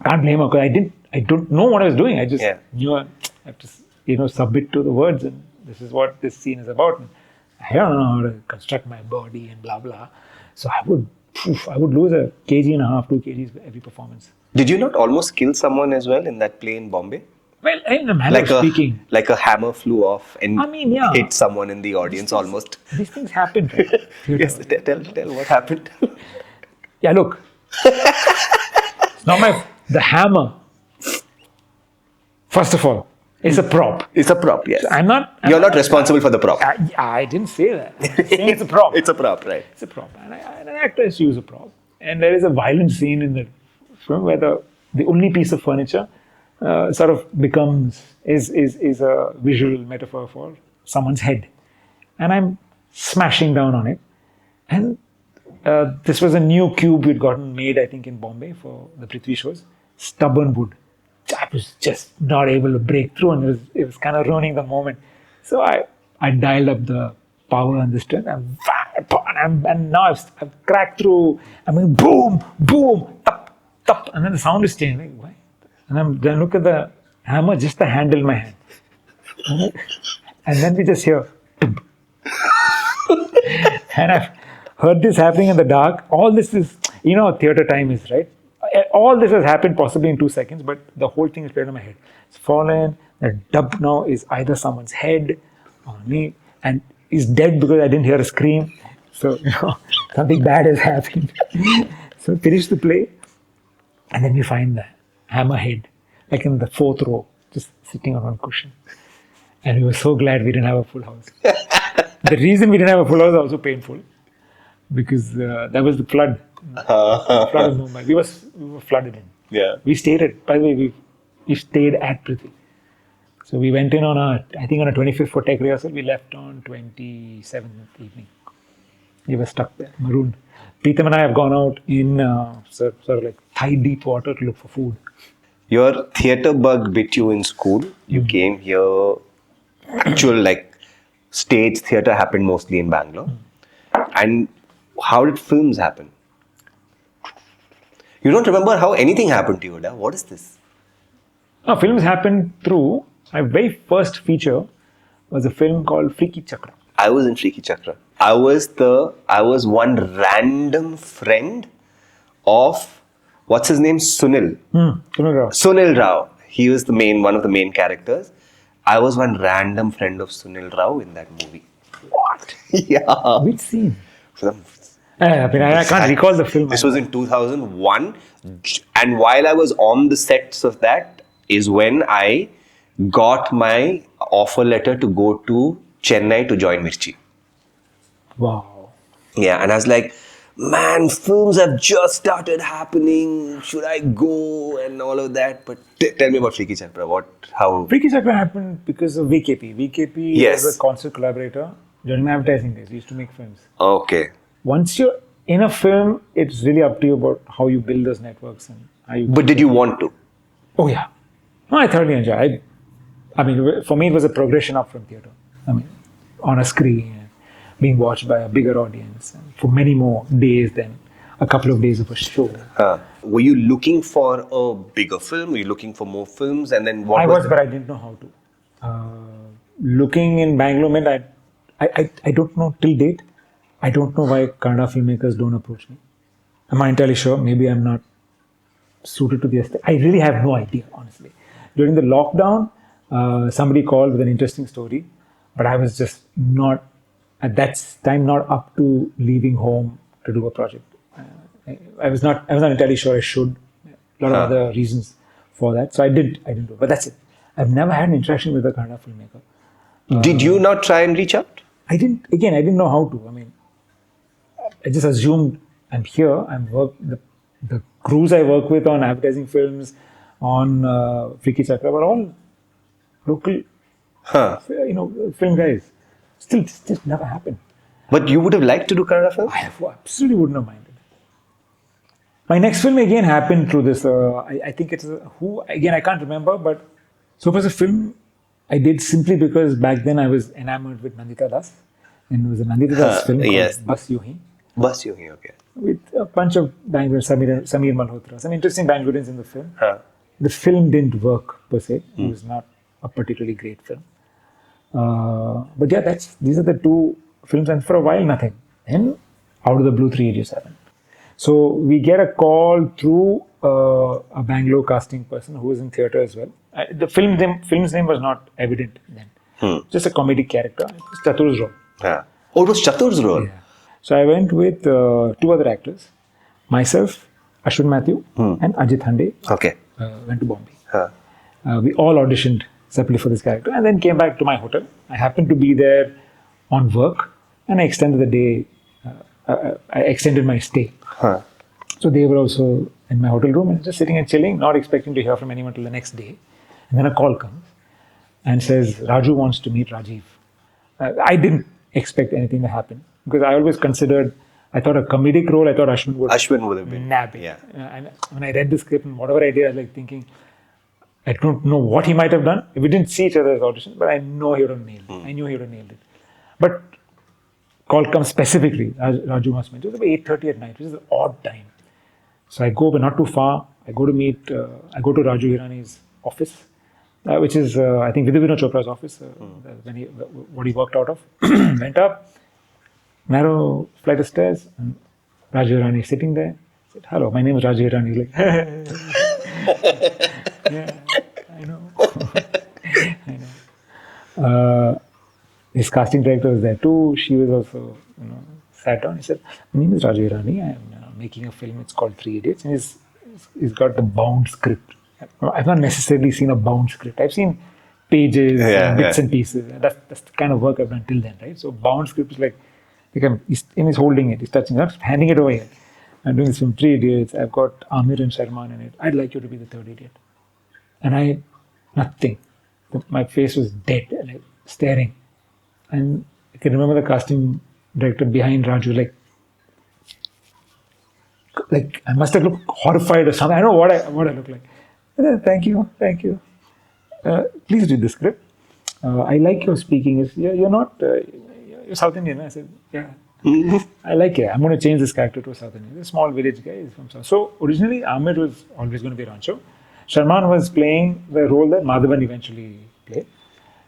[SPEAKER 1] Can't blame her because I don't know what I was doing. I just knew I have to, submit to the words and this is what this scene is about. And I don't know how to construct my body and blah, blah. So I would lose a kg and a half, 2 kgs every performance.
[SPEAKER 2] Did you not almost kill someone as well in that play in Bombay?
[SPEAKER 1] Well, in a manner of speaking.
[SPEAKER 2] Like a hammer flew off and
[SPEAKER 1] yeah.
[SPEAKER 2] hit someone in the audience almost.
[SPEAKER 1] These things happen, right?
[SPEAKER 2] Yes, tell what happened.
[SPEAKER 1] Yeah, look. It's not the hammer. First of all, it's a prop.
[SPEAKER 2] It's a prop, yes.
[SPEAKER 1] So
[SPEAKER 2] You're not responsible for the prop.
[SPEAKER 1] I didn't say that. I'm saying it's a prop.
[SPEAKER 2] It's a prop, right?
[SPEAKER 1] It's a prop. And an actor has to use a prop. And there is a violent scene in the film where the only piece of furniture sort of is a visual metaphor for someone's head. And I'm smashing down on it. And this was a new cube we'd gotten made, I think, in Bombay for the Prithvi shows. Stubborn wood. I was just not able to break through, and it was kind of ruining the moment. So I dialed up the power and the strength, and now I've cracked through. I mean, boom, boom, tup, tup, and then the sound is changing. Like, why? And then look at the hammer, just the handle in my hand, and then we just hear, and I've heard this happening in the dark. All this is, theatre time is, right? All this has happened possibly in 2 seconds, but the whole thing is played in my head. It's fallen. The dub now is either someone's head or me, and he's dead because I didn't hear a scream. So, something bad has happened. So, finish the play, and then we find the hammer head, like in the 4th row, just sitting on one cushion. And we were so glad we didn't have a full house. The reason we didn't have a full house is also painful, because that was the flood. Flood in Mumbai. We were flooded in.
[SPEAKER 2] Yeah.
[SPEAKER 1] We stayed we stayed at Prithvi. So we went in on a 25th for tech rehearsal. We left on 27th evening. We were stuck there, marooned. Preetham and I have gone out in sort of like thigh deep water to look for food.
[SPEAKER 2] Your theatre bug bit you in school. You came here. Actual stage theatre happened mostly in Bangalore. And how did films happen? You don't remember how anything happened to you, da? What is this?
[SPEAKER 1] No, films happened through. My very first feature was a film called Freaky Chakra.
[SPEAKER 2] I was in Freaky Chakra. I was one random friend of, what's his name? Sunil.
[SPEAKER 1] Sunil Rao.
[SPEAKER 2] Sunil Rao. He was one of the main characters. I was one random friend of Sunil Rao in that movie.
[SPEAKER 1] What?
[SPEAKER 2] Yeah.
[SPEAKER 1] Which scene? I can't recall the film.
[SPEAKER 2] This was in 2001, and while I was on the sets of that is when I got my offer letter to go to Chennai to join Mirchi.
[SPEAKER 1] Wow.
[SPEAKER 2] Yeah, and I was like, man, films have just started happening. Should I go and all of that? But tell me about Freaky Chakra. How?
[SPEAKER 1] Freaky Chakra happened because of VKP. VKP
[SPEAKER 2] Yes.
[SPEAKER 1] was a constant collaborator during my advertising days. We used to make films.
[SPEAKER 2] Okay.
[SPEAKER 1] Once you're in a film, it's really up to you about how you build those networks and how you.
[SPEAKER 2] But did you want to?
[SPEAKER 1] Oh yeah, no, I thoroughly enjoy. I mean, for me, it was a progression up from theatre. I mean, on a screen, being watched by a bigger audience, and for many more days than a couple of days of a show.
[SPEAKER 2] Were you looking for a bigger film? Were you looking for more films? And then what?
[SPEAKER 1] But I didn't know how to. Looking in Bangalore meant I don't know till date. I don't know why Kannada filmmakers don't approach me. I'm not entirely sure. Maybe I'm not suited to the aesthetic. I really have no idea, honestly. During the lockdown, somebody called with an interesting story, but I was just not, at that time, not up to leaving home to do a project. I was not entirely sure I should. A lot of other reasons for that. So I didn't do it. But that's it. I've never had an interaction with a Kannada filmmaker.
[SPEAKER 2] Did you not try and reach out?
[SPEAKER 1] I didn't know how to. I mean, I just assumed I'm here. The crews I work with on advertising films, on Freaky Chakra, were all local, film guys. Still, this just never happened.
[SPEAKER 2] But you would have liked to do Kannada film?
[SPEAKER 1] I absolutely wouldn't have minded. My next film again happened through this. I think it's who again I can't remember, but so it was a film I did simply because back then I was enamored with Nandita Das, and it was a Nandita Das film
[SPEAKER 2] yes.
[SPEAKER 1] called Bas Yu Hi,
[SPEAKER 2] Bus you here, okay.
[SPEAKER 1] with a bunch of Bangalore, Samir Malhotra, some interesting Bangaloreans in the film.
[SPEAKER 2] Huh.
[SPEAKER 1] The film didn't work per se. It was not a particularly great film. But yeah, these are the two films, and for a while nothing. Then out of the blue, 3 Idiots happened. So we get a call through a Bangalore casting person who was in theatre as well. The film's name was not evident then. Just a comedic character. It was Chatur's role.
[SPEAKER 2] Huh. Oh, it was Chatur's role?
[SPEAKER 1] Yeah. So I went with 2 other actors. Myself, Ashwin Matthew, and Ajit Hande.
[SPEAKER 2] Okay.
[SPEAKER 1] Went to Bombay.
[SPEAKER 2] Huh.
[SPEAKER 1] We all auditioned separately for this character and then came back to my hotel. I happened to be there on work and I extended the day, I extended my stay.
[SPEAKER 2] Huh.
[SPEAKER 1] So they were also in my hotel room and just sitting and chilling, not expecting to hear from anyone till the next day. And then a call comes and says, Raju wants to meet Rajeev. I didn't expect anything to happen because I always considered, I thought a comedic role, I thought Ashwin would
[SPEAKER 2] have been.
[SPEAKER 1] nab it.
[SPEAKER 2] Yeah.
[SPEAKER 1] And when I read the script and whatever I did, I was like thinking, I don't know what he might have done. We didn't see each other's auditions, but I know he would have nailed it. I knew he would have nailed it. But call comes specifically, Raju must mention, it was about 8:30 at night, which is an odd time. So I go, but not too far. I go to Raju Hirani's office, which is, I think, Vidhu Vinod Chopra's office, what he worked out of. Went up, narrow flight of stairs, and Raju Hirani is sitting there. I said, hello, my name is Raju Hirani. He's like, yeah, I know. I know. His casting director was there too. She was also, sat down. He said, my name is Raju Hirani. I am making a film. It's called 3 Idiots. And he's got the bound script. I've not necessarily seen a bound script. I've seen pages, and bits and pieces. That's the kind of work I've done till then, right? So bound script is like he's holding it, he's touching it, not handing it away. I'm doing this film 3 Idiots. I've got Amir and Sharman in it. I'd like you to be the 3rd idiot. And nothing. My face was dead, like staring. And I can remember the casting director behind Raju, like I must have looked horrified or something. I don't know what I looked like. Thank you. Please read the script. I like your speaking. You're not, you're South Indian. I said, yeah. I like it. I'm going to change this character to a South Indian. He's a small village guy. He's from South. So originally, Amir was always going to be Rancho. Sharman was playing the role that Madhavan eventually played.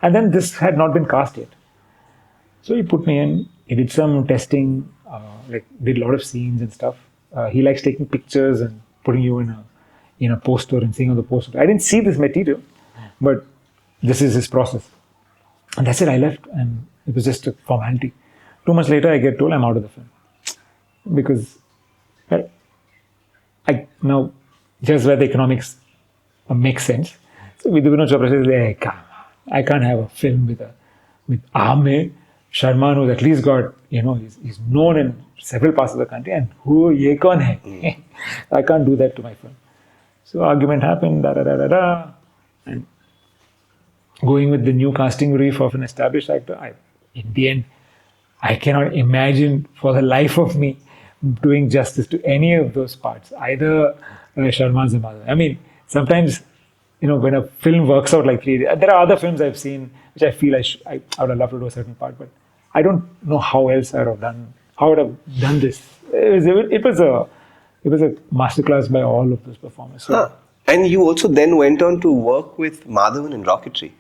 [SPEAKER 1] And then this had not been cast yet. So he put me in. He did some testing, did a lot of scenes and stuff. He likes taking pictures and putting you in a poster and seeing on the poster. I didn't see this material, but this is his process. And that's it. I left, and it was just a formality. 2 months later, I get told I'm out of the film because I now just where the economics makes sense. So Vidhu Vinod Chopra says, "Hey, come on. I can't have a film with Amir Sharman, who's at least got, he's known in several parts of the country, and who ye kaun hai? I can't do that to my film." So argument happened, and going with the new casting brief of an established actor, in the end, I cannot imagine for the life of me doing justice to any of those parts, either Sharman's or Madhavan. I mean, sometimes, when a film works out like 3 Idiots, there are other films I've seen which I feel I would have loved to do a certain part, but I don't know how else I would have done this. It was a masterclass by all of those performers. So,
[SPEAKER 2] And you also then went on to work with Madhavan in Rocketry.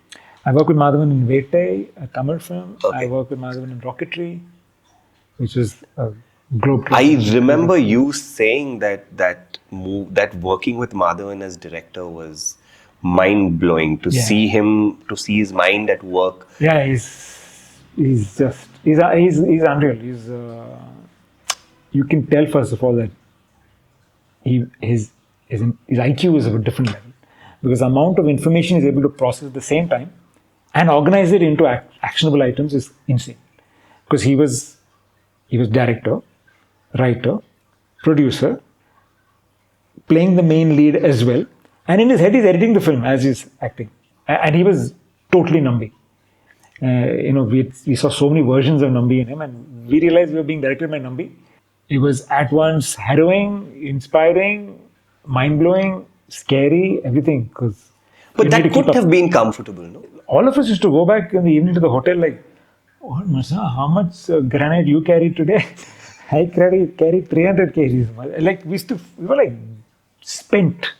[SPEAKER 1] I worked with Madhavan in Vetai, a Tamil film.
[SPEAKER 2] Okay.
[SPEAKER 1] I worked with Madhavan in Rocketry, which was a globe.
[SPEAKER 2] I remember you saying that working with Madhavan as director was mind blowing to see his mind at work.
[SPEAKER 1] Yeah, he's unreal. You can tell first of all that his IQ is of a different level because the amount of information he's able to process at the same time and organize it into actionable items is insane. Because he was director, writer, producer, playing the main lead as well, and in his head he's editing the film as he's acting, and he was totally numbing. We saw so many versions of Nambi in him, and we realized we were being directed by Nambi. It was at once harrowing, inspiring, mind blowing, scary, everything. Because
[SPEAKER 2] But that could have been comfortable, no?
[SPEAKER 1] all of us used to go back in the evening to the hotel like, oh, Masa, how much granite you carried today? I carried 300 kgs. Like we were like spent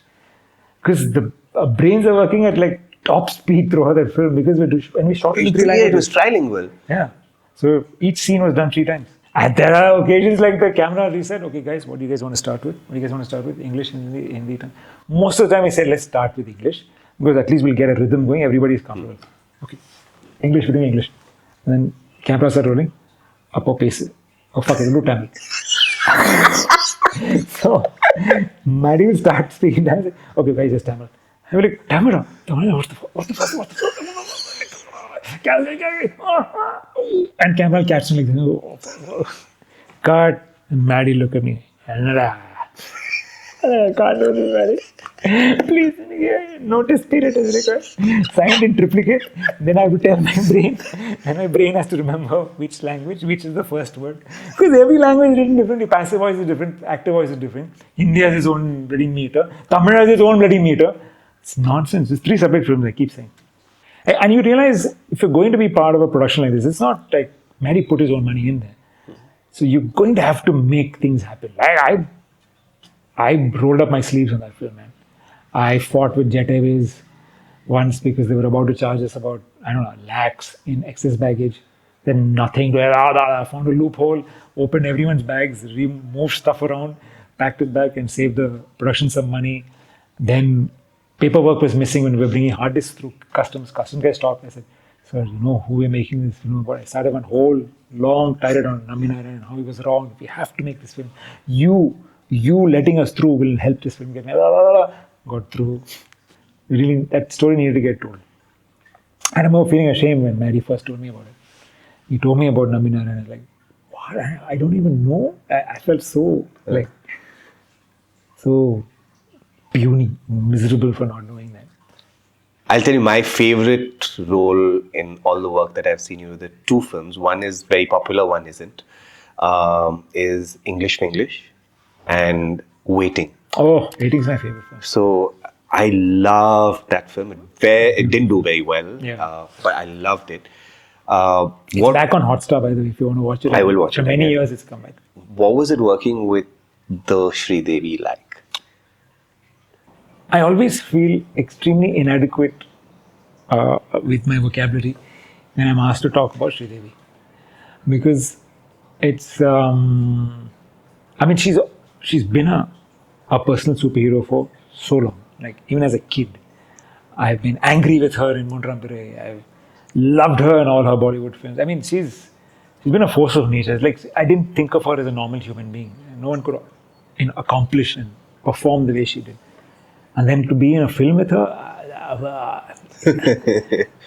[SPEAKER 1] because the brains are working at like top speed throughout that film because when we shot it in three
[SPEAKER 2] It was
[SPEAKER 1] languages.
[SPEAKER 2] trilingual.
[SPEAKER 1] Yeah. So each scene was done 3 times. And there are occasions like the camera reset, okay guys, what do you guys want to start with? What do you guys want to start with? English, Hindi. Most of the time we said, let's start with English because at least we'll get a rhythm going, everybody's comfortable. Okay. English, we're doing English. And then cameras are rolling, up or pace. Oh fuck it, we'll do Tamil. So Maddie will start speaking Tamil. Okay guys, just Tamil. I'm like, Tamil? What the fuck? And camera catches me like, cut. And Maddie look at me. I can't do this, Maddie. Please, notice period is required. Signed in triplicate. Then I have to tell my brain, and my brain has to remember which language, which is the first word. Because every language is written differently. Passive voice is different, active voice is different. Hindi has its own bloody meter. Tamil has its own bloody meter. It's nonsense. It's 3 separate films, I keep saying. And you realize if you're going to be part of a production like this, it's not like Maddie put his own money in there. So you're going to have to make things happen. I rolled up my sleeves on that film, man. I fought with Jet Airways once because they were about to charge us about, I don't know, lakhs in excess baggage. Then nothing. I found a loophole, opened everyone's bags, moved stuff around, packed it back and saved the production some money. Then paperwork was missing when we were bringing hard disks through customs. Customs guy stopped. I said, sir, you know who we're making this film about? I started one whole long tirade on Naminara and how he was wrong. We have to make this film. You letting us through will help this film get made. Got through. Really, that story needed to get told. I remember feeling ashamed when Maddie first told me about it. He told me about Naminara and I was like, what? I don't even know. I felt so so puny, miserable for not knowing that.
[SPEAKER 2] I'll tell you my favorite role in all the work that I've seen you. The 2 films. One is very popular, one isn't. Is English English and Waiting.
[SPEAKER 1] Oh, Waiting is my favorite film.
[SPEAKER 2] So I loved that film. It didn't do very well, but I loved it.
[SPEAKER 1] It's back on Hotstar, by the way. If you want to watch it,
[SPEAKER 2] I will watch it.
[SPEAKER 1] For many years, it's come back.
[SPEAKER 2] What was it working with the Sridevi like?
[SPEAKER 1] I always feel extremely inadequate with my vocabulary when I'm asked to talk about Sridevi. Because it's, she's been a personal superhero for so long. Like, even as a kid, I've been angry with her in Mundrampire. I've loved her in all her Bollywood films. I mean, she's been a force of nature. It's like, I didn't think of her as a normal human being. No one could accomplish and perform the way she did. And then to be in a film with her,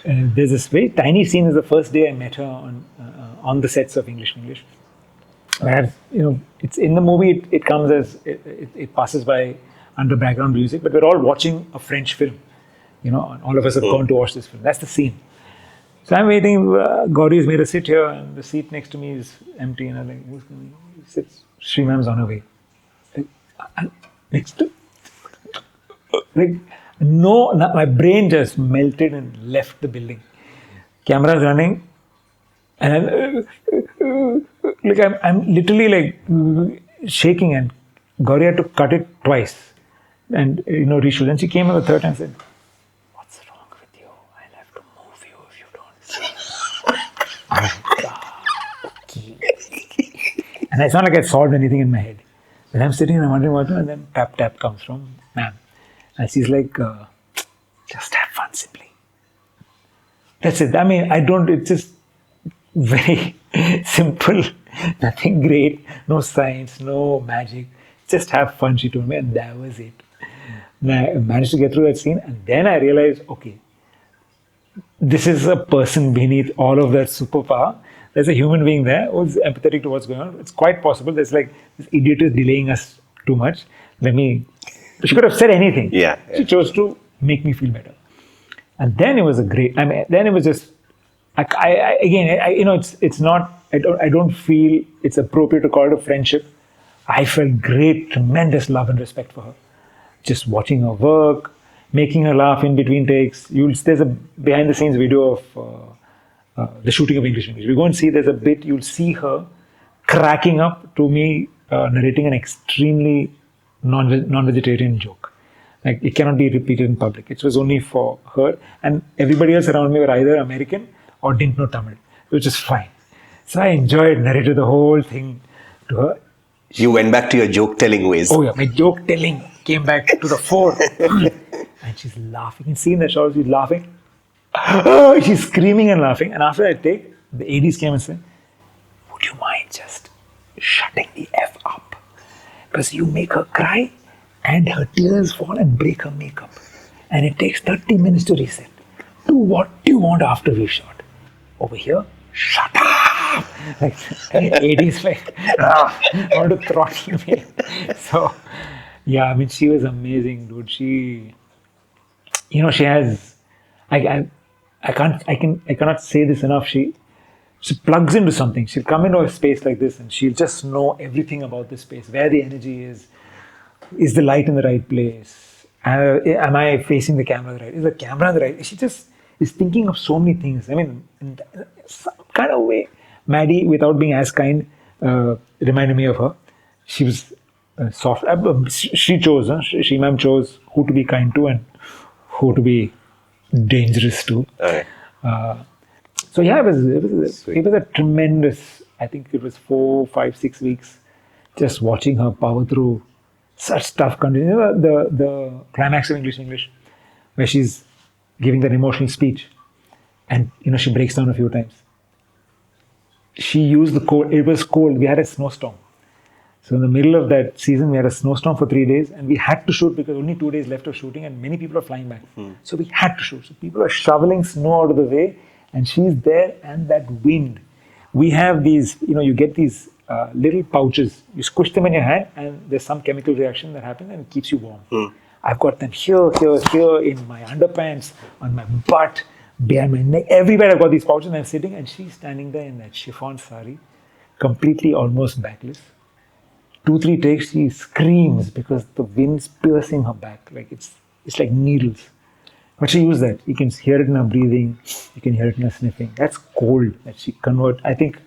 [SPEAKER 1] there's this very tiny scene. Is the first day I met her on the sets of English. Where, it's in the movie. It comes as it passes by under background music, but we're all watching a French film. And all of us have gone to watch this film. That's the scene. So I'm waiting. Gauri has made us sit here, and the seat next to me is empty. And I'm like, who's coming? Sits. Sri Ma'am's on her way. Next to. My brain just melted and left the building. Camera's running, and I'm literally like shaking. And Gauri had to cut it twice, and reshoot. And she came in the third time and said, "What's wrong with you? I'll have to move you if you don't." Oh God. Okay. And it's not like I solved anything in my head. Then I'm sitting and I'm wondering what to do, and then tap comes from ma'am. And she's like, just have fun simply. That's it. I mean, it's just very simple, nothing great, no science, no magic. Just have fun, she told me, and that was it. And I managed to get through that scene, and then I realized, okay, this is a person beneath all of that superpower. There's a human being there who's empathetic to what's going on. It's quite possible. There's like, this idiot is delaying us too much. She could have said anything.
[SPEAKER 2] Yeah.
[SPEAKER 1] She chose to make me feel better. And then it was then it was just It's not. I don't feel it's appropriate to call it a friendship. I felt great, tremendous love and respect for her. Just watching her work, making her laugh in between takes. There's a behind the scenes video of the shooting of English English. We go and see. There's a bit. You'll see her cracking up to me narrating an extremely non-vegetarian joke. Like it cannot be repeated in public. It was only for her, and everybody else around me were either American or didn't know Tamil, which is fine. So I enjoyed, narrated the whole thing to her.
[SPEAKER 2] You went back to your joke telling ways.
[SPEAKER 1] Oh yeah, my joke telling came back to the fore, and she's laughing. You can see in that shot, she's laughing. She's screaming and laughing. And after that take, the ADs came and said, "Would you mind just shutting the F up? Because you make her cry and her tears fall and break her makeup. And it takes 30 minutes to reset. Do what you want after we've shot. Over here, shut up!" Like, AD's like, want to throttle me. So, yeah, I mean, she was amazing, dude. She has, I cannot say this enough. She plugs into something. She'll come into a space like this and she'll just know everything about this space, where the energy is the light in the right place, am I facing the camera right, is the camera in the right, she just is thinking of so many things. I mean, in some kind of way, Maddie, without being as kind, reminded me of her. She was soft. She chose, she ma'am chose who to be kind to and who to be dangerous to.
[SPEAKER 2] Okay.
[SPEAKER 1] So yeah, it was a tremendous. I think it was 4, 5, 6 weeks, just watching her power through such tough conditions. You know, the climax of English, where she's giving that emotional speech, and she breaks down a few times. She used the cold. It was cold. We had a snowstorm. So in the middle of that season, we had a snowstorm for 3 days, and we had to shoot because only 2 days left of shooting, and many people are flying back. So we had to shoot. So people are shoveling snow out of the way, and she's there, and that wind. We have these, you get these little pouches. You squish them in your hand, and there's some chemical reaction that happens, and it keeps you warm. I've got them here, in my underpants, on my butt, behind my neck. Everywhere I've got these pouches, and I'm sitting, and she's standing there in that chiffon sari, completely almost backless. 2, 3 takes, she screams because the wind's piercing her back. Like it's like needles. But she used that. You can hear it in her breathing. You can hear it in her sniffing. That's cold that she convert. I think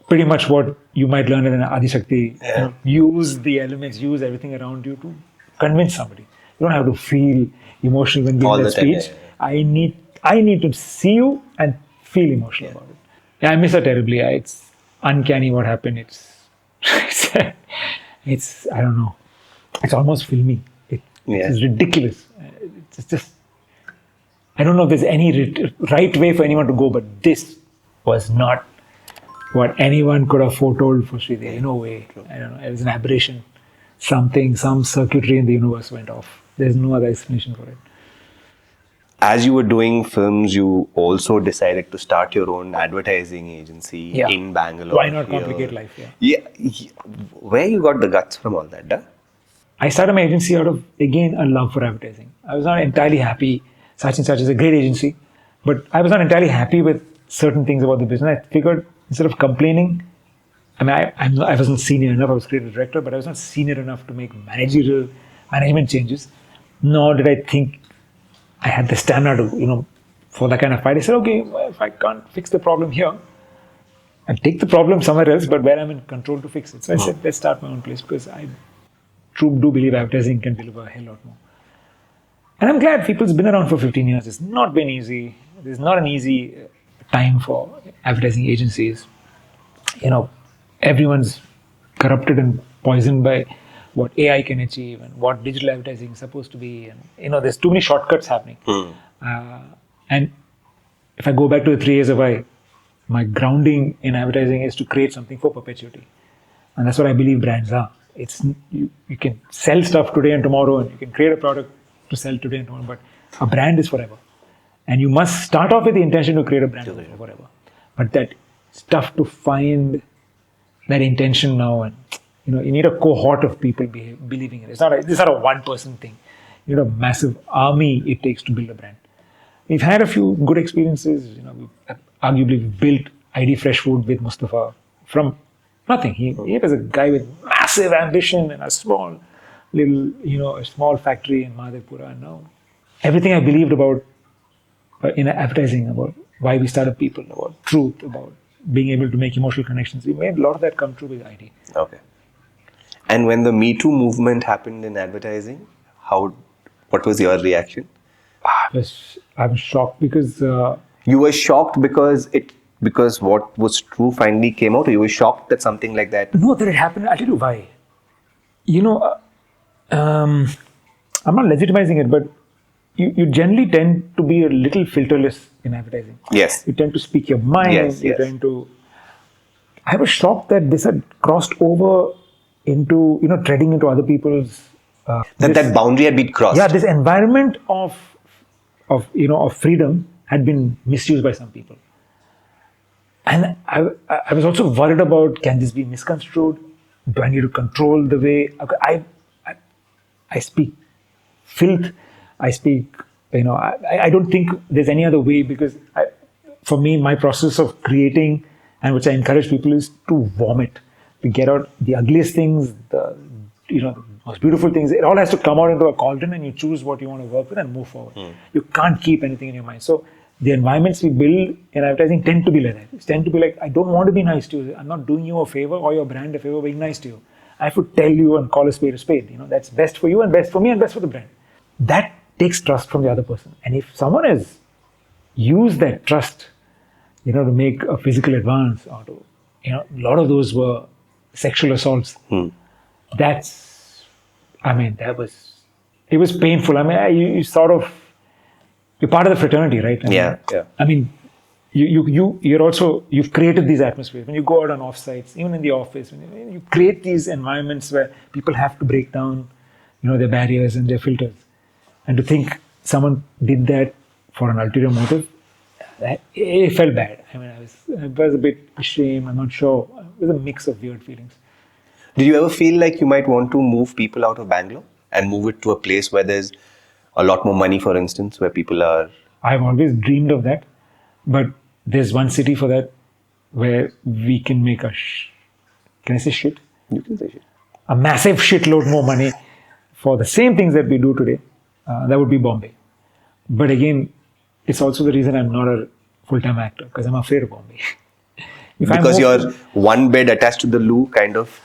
[SPEAKER 1] pretty much what you might learn in an Adi Shakti. Use the elements, use everything around you to convince somebody. You don't have to feel emotional when giving that speech. I need to see you and feel emotional about it. Yeah, I miss her terribly. It's uncanny what happened. It's I don't know. It's almost filmy. It's ridiculous. It's just, I don't know if there's any right way for anyone to go, but this was not what anyone could have foretold for Sridevi. No way. I don't know. It was an aberration. Some circuitry in the universe went off. There's no other explanation for it.
[SPEAKER 2] As you were doing films, you also decided to start your own advertising agency in Bangalore.
[SPEAKER 1] Why not complicate life?
[SPEAKER 2] Where you got the guts from all that?
[SPEAKER 1] I started my agency out of, again, a love for advertising. I was not entirely happy. Such and Such is a great agency, but I was not entirely happy with certain things about the business. I figured instead of complaining, I mean, I wasn't senior enough. I was creative director, but I was not senior enough to make management changes. Nor did I think I had the stamina to, for that kind of fight. I said, okay, well, if I can't fix the problem here, I'll take the problem somewhere else, but where I'm in control to fix it. So I said, let's start my own place, because I do believe advertising can deliver a hell lot more. And I'm glad people's been around for 15 years. It's not been easy. There's not an easy time for advertising agencies. Everyone's corrupted and poisoned by what AI can achieve and what digital advertising is supposed to be. And, there's too many shortcuts happening. And if I go back to the 3 years of my grounding in advertising is to create something for perpetuity. And that's what I believe brands are. It's you can sell stuff today and tomorrow, and you can create a product to sell today and tomorrow, but a brand is forever. And you must start off with the intention to create a brand for forever. But that it's tough to find that intention now, and you need a cohort of people believing in it. It's not a one-person thing. You need a massive army it takes to build a brand. We've had a few good experiences. arguably built ID Fresh Food with Mustafa from nothing. He was a guy with massive ambition and a small little, a small factory in Madhepura. And now everything I believed about in advertising, about why we started people, about truth, about being able to make emotional connections, we made a lot of that come true with ID.
[SPEAKER 2] Okay. And when the MeToo movement happened in advertising, what was your reaction?
[SPEAKER 1] I was shocked because
[SPEAKER 2] You were shocked because what was true finally came out, or you were shocked that something like that?
[SPEAKER 1] no, that it happened. I'll tell you why. I'm not legitimizing it, but you generally tend to be a little filterless in advertising.
[SPEAKER 2] Yes.
[SPEAKER 1] You tend to speak your mind.
[SPEAKER 2] Yes,
[SPEAKER 1] you
[SPEAKER 2] yes.
[SPEAKER 1] tend to. I was shocked that this had crossed over into treading into other people's.
[SPEAKER 2] That boundary had been crossed.
[SPEAKER 1] Yeah, this environment of freedom had been misused by some people, and I was also worried about, can this be misconstrued? Do I need to control the way I speak filth? I speak, I don't think there's any other way, because for me, my process of creating, and which I encourage people, is to vomit, to get out the ugliest things, the most beautiful things. It all has to come out into a cauldron, and you choose what you want to work with and move forward. You can't keep anything in your mind. So the environments we build in advertising tend to be like that. It tend to be like, I don't want to be nice to you. I'm not doing you a favor or your brand a favor being nice to you. I have to tell you and call a spade a spade. That's best for you and best for me and best for the brand. That takes trust from the other person. And if someone has used that trust, to make a physical advance, or to, a lot of those were sexual assaults. It was painful. You're part of the fraternity, right?
[SPEAKER 2] Yeah.
[SPEAKER 1] You've created these atmospheres. When you go out on offsites, even in the office, when you create these environments where people have to break down, their barriers and their filters. And to think someone did that for an ulterior motive, it felt bad. I was a bit ashamed. I'm not sure. It was a mix of weird feelings.
[SPEAKER 2] Did you ever feel like you might want to move people out of Bangalore and move it to a place where there's a lot more money, for instance, where people are...
[SPEAKER 1] I've always dreamed of that, but there's one city for that where we can make can I say shit?
[SPEAKER 2] You can say shit.
[SPEAKER 1] A massive shitload more money for the same things that we do today. That would be Bombay. But again, it's also the reason I'm not a full-time actor, because I'm afraid of Bombay.
[SPEAKER 2] Because you're one bed attached to the loo, kind of.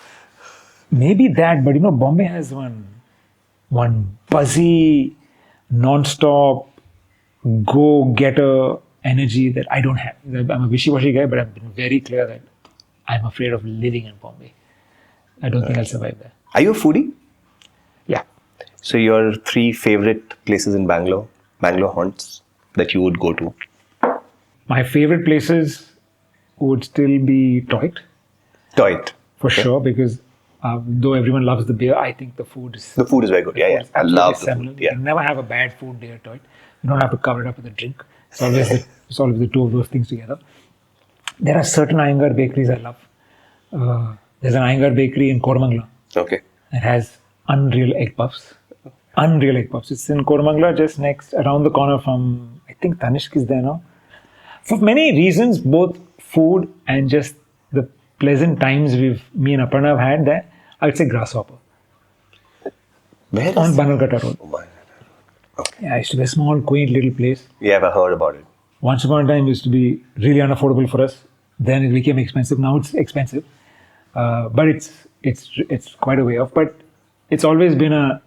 [SPEAKER 1] Maybe that, but Bombay has one buzzy, non-stop, go-getter energy that I don't have. I'm a wishy-washy guy, but I've been very clear that I'm afraid of living in Bombay. I don't think I'll survive there.
[SPEAKER 2] Are you a foodie?
[SPEAKER 1] Yeah.
[SPEAKER 2] So your 3 favorite places in Bangalore haunts that you would go to?
[SPEAKER 1] My favorite places would still be Toit.
[SPEAKER 2] Toit.
[SPEAKER 1] For sure, because though everyone loves the beer, I think the food is...
[SPEAKER 2] The food is very good, yeah. I love the food.
[SPEAKER 1] You can never have a bad food there at Toit. You don't have to cover it up with a drink. It's always the two of those things together. There are certain Iyengar bakeries I love. There's an Iyengar bakery in Koramangala.
[SPEAKER 2] Okay.
[SPEAKER 1] It has unreal egg puffs. Unreal egg puffs. It's in Koramangala, just around the corner from, I think Tanishq is there now. For many reasons, both food and just the pleasant times me and Aparna have had there, I would say Grasshopper.
[SPEAKER 2] Where is
[SPEAKER 1] on Bangalore Road.
[SPEAKER 2] Okay.
[SPEAKER 1] Yeah, it used to be a small, quaint little place.
[SPEAKER 2] Yeah, I've heard about it.
[SPEAKER 1] Once upon a time, it used to be really unaffordable for us. Then it became expensive. Now it's expensive, but it's quite a way off. But it's always been a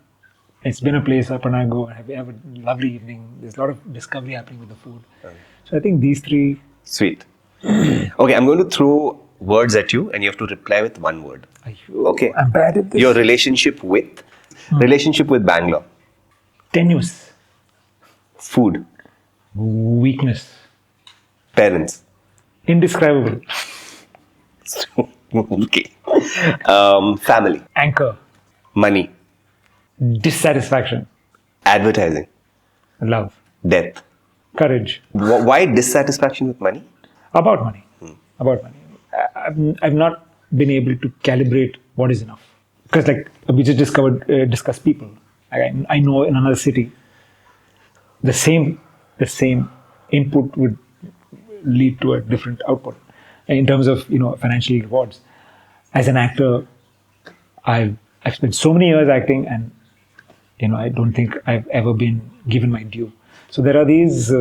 [SPEAKER 1] place up and I go and have a lovely evening. There's a lot of discovery happening with the food. Okay. So I think these 3.
[SPEAKER 2] Sweet. Okay, I'm going to throw words at you and you have to reply with one word. Okay.
[SPEAKER 1] I'm bad at this.
[SPEAKER 2] Your relationship with Bangalore.
[SPEAKER 1] Tenuous.
[SPEAKER 2] Food.
[SPEAKER 1] Weakness.
[SPEAKER 2] Parents.
[SPEAKER 1] Indescribable.
[SPEAKER 2] Okay. Family.
[SPEAKER 1] Anchor.
[SPEAKER 2] Money.
[SPEAKER 1] Dissatisfaction.
[SPEAKER 2] Advertising.
[SPEAKER 1] Love.
[SPEAKER 2] Death.
[SPEAKER 1] Courage.
[SPEAKER 2] Why dissatisfaction with money?
[SPEAKER 1] About money. About money. I've not been able to calibrate what is enough. Because we just discussed people. I know in another city, the same input lead to a different output in terms of financial rewards. As an actor, I've spent so many years acting, and I don't think I've ever been given my due. So there are these.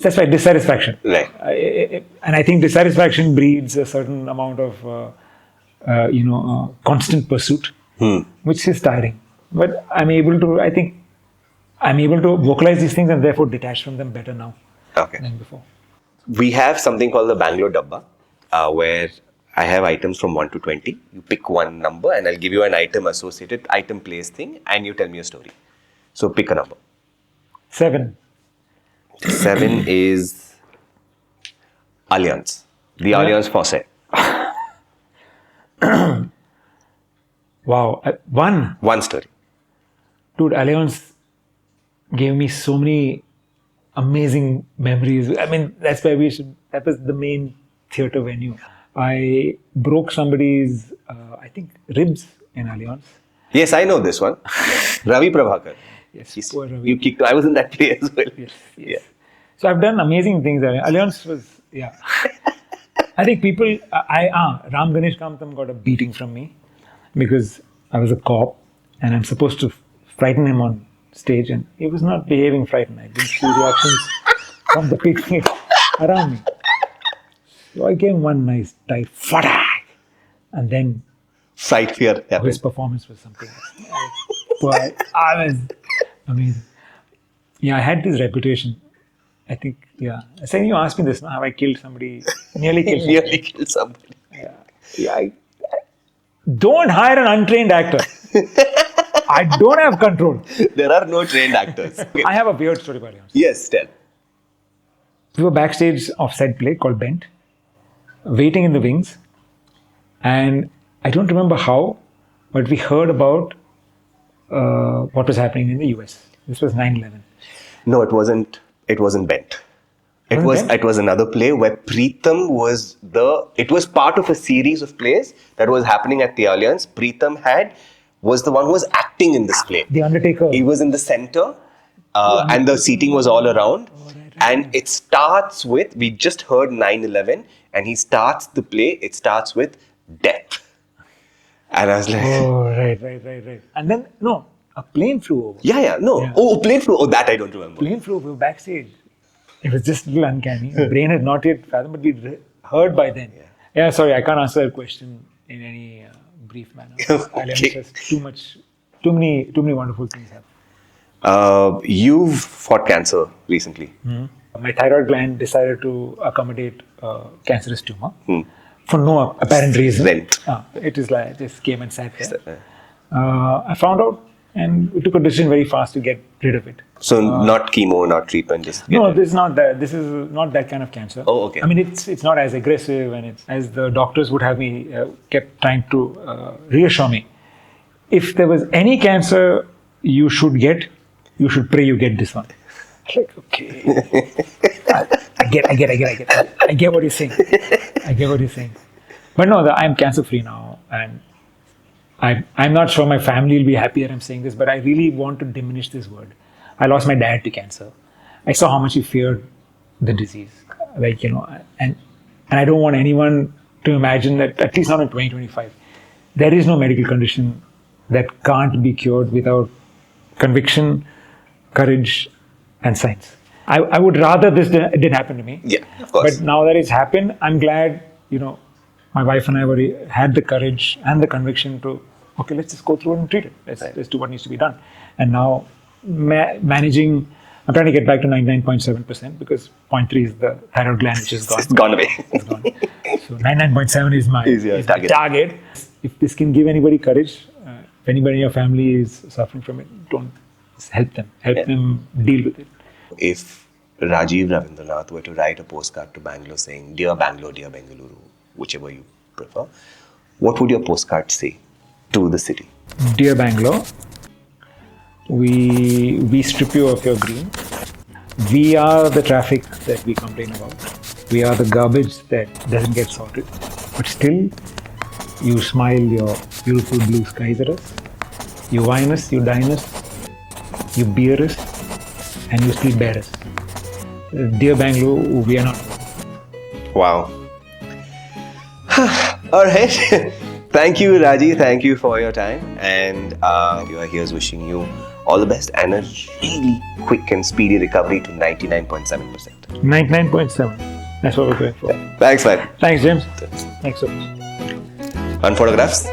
[SPEAKER 1] That's why dissatisfaction.
[SPEAKER 2] Right.
[SPEAKER 1] And I think dissatisfaction breeds a certain amount of constant pursuit, which is tiring. But I think I'm able to vocalize these things and therefore detach from them better now than before.
[SPEAKER 2] We have something called the Bangalore Dabba, where I have items from 1 to 20. You pick one number and I'll give you an item associated, item place thing, and you tell me a story. So pick a number.
[SPEAKER 1] 7.
[SPEAKER 2] 7 is Alliance. The Alliance Française.
[SPEAKER 1] Wow. 1.
[SPEAKER 2] One story.
[SPEAKER 1] Dude, Alliance gave me so many amazing memories. I mean, that was the main theatre venue. I broke somebody's, I think, ribs in Alliance.
[SPEAKER 2] Yes, I know this one. Ravi Prabhakar.
[SPEAKER 1] Yes, poor Ravi.
[SPEAKER 2] You kicked. I was in that play as well.
[SPEAKER 1] Yes. Yeah. So I've done amazing things. Alliance was, I think people, Ram Ganesh Kamtam got a beating from me because I was a cop and I'm supposed to frighten him on stage, and he was not behaving frightened. I didn't see reactions from the people around me. So I gave him one nice tight fadak, and then
[SPEAKER 2] Sight fear.
[SPEAKER 1] his performance was something else. But I was amazing. Yeah, I had this reputation. I think, I said, you asked me this, now, have I killed somebody? Nearly killed somebody.
[SPEAKER 2] Nearly killed somebody.
[SPEAKER 1] I don't hire an untrained actor. I don't have control.
[SPEAKER 2] There are no trained actors.
[SPEAKER 1] I have a weird story about Alliance.
[SPEAKER 2] Yes, tell.
[SPEAKER 1] We were backstage of said play called Bent, waiting in the wings, and I don't remember how, but we heard about what was happening in the US. This was 9/11.
[SPEAKER 2] No, it wasn't. It wasn't Bent. It was another play where Preetham was it was part of a series of plays that was happening at the Alliance. Preetham was the one who was acting in this play.
[SPEAKER 1] The Undertaker.
[SPEAKER 2] He was in the center, and the seating was all around. And it starts with, we just heard 9/11, and he starts the play, it starts with death. And I was like...
[SPEAKER 1] Oh, right. And then, no, a plane flew over.
[SPEAKER 2] Oh, plane flew. Oh, that I don't remember.
[SPEAKER 1] Plane flew over backstage. It was just a little uncanny. The brain had not yet fathomed, but we'd heard by then. Yeah, sorry, I can't answer that question in any brief manner.
[SPEAKER 2] Okay.
[SPEAKER 1] Has too many wonderful things happen.
[SPEAKER 2] You've fought cancer recently.
[SPEAKER 1] My thyroid gland decided to accommodate cancerous tumor for no apparent reason. It is like, I just came and sat there. I found out, and we took a decision very fast to get rid of it.
[SPEAKER 2] So not chemo, not treatment, just
[SPEAKER 1] no, this is not that. This is not that kind of cancer.
[SPEAKER 2] Oh, okay.
[SPEAKER 1] I mean, it's not as aggressive, and it's as the doctors would have me kept trying to reassure me. If there was any cancer you should get, you should pray you get this one. Like, okay, I get what you're saying. But no, I'm cancer free now, and I'm not sure my family will be happier I'm saying this, but I really want to diminish this word. I lost my dad to cancer. I saw how much he feared the disease. And I don't want anyone to imagine that, at least not in 2025, there is no medical condition that can't be cured without conviction, courage, and science. I would rather this didn't happen to me.
[SPEAKER 2] Yeah, of course.
[SPEAKER 1] But now that it's happened, I'm glad, my wife and I had the courage and the conviction to, okay, let's just go through and treat it. Let's do what needs to be done. And now managing, I'm trying to get back to 99.7% because 0.3 is the thyroid gland, which is gone.
[SPEAKER 2] It's gone away.
[SPEAKER 1] It's gone. So 99.7 is my
[SPEAKER 2] target.
[SPEAKER 1] If this can give anybody courage, if anybody in your family is suffering from it, don't help them. Help them deal with it.
[SPEAKER 2] If Rajeev Ravindranathan were to write a postcard to Bangalore saying, "Dear Bangalore, dear Bengaluru," whichever you prefer, what would your postcard say to the city?
[SPEAKER 1] Dear Bangalore, we strip you of your green. We are the traffic that we complain about. We are the garbage that doesn't get sorted. But still, you smile your beautiful blue skies at us. You wine us, you dine us, you beer us, and you still bear us. Dear Bangalore, we are not.
[SPEAKER 2] Wow. All right. Thank you, Raji. Thank you for your time. And you are here's wishing you all the best and a really quick and speedy recovery to 99.7%.
[SPEAKER 1] 99.7. That's what we're going for.
[SPEAKER 2] Thanks, man.
[SPEAKER 1] Thanks, James. Thanks so much.
[SPEAKER 2] On photographs.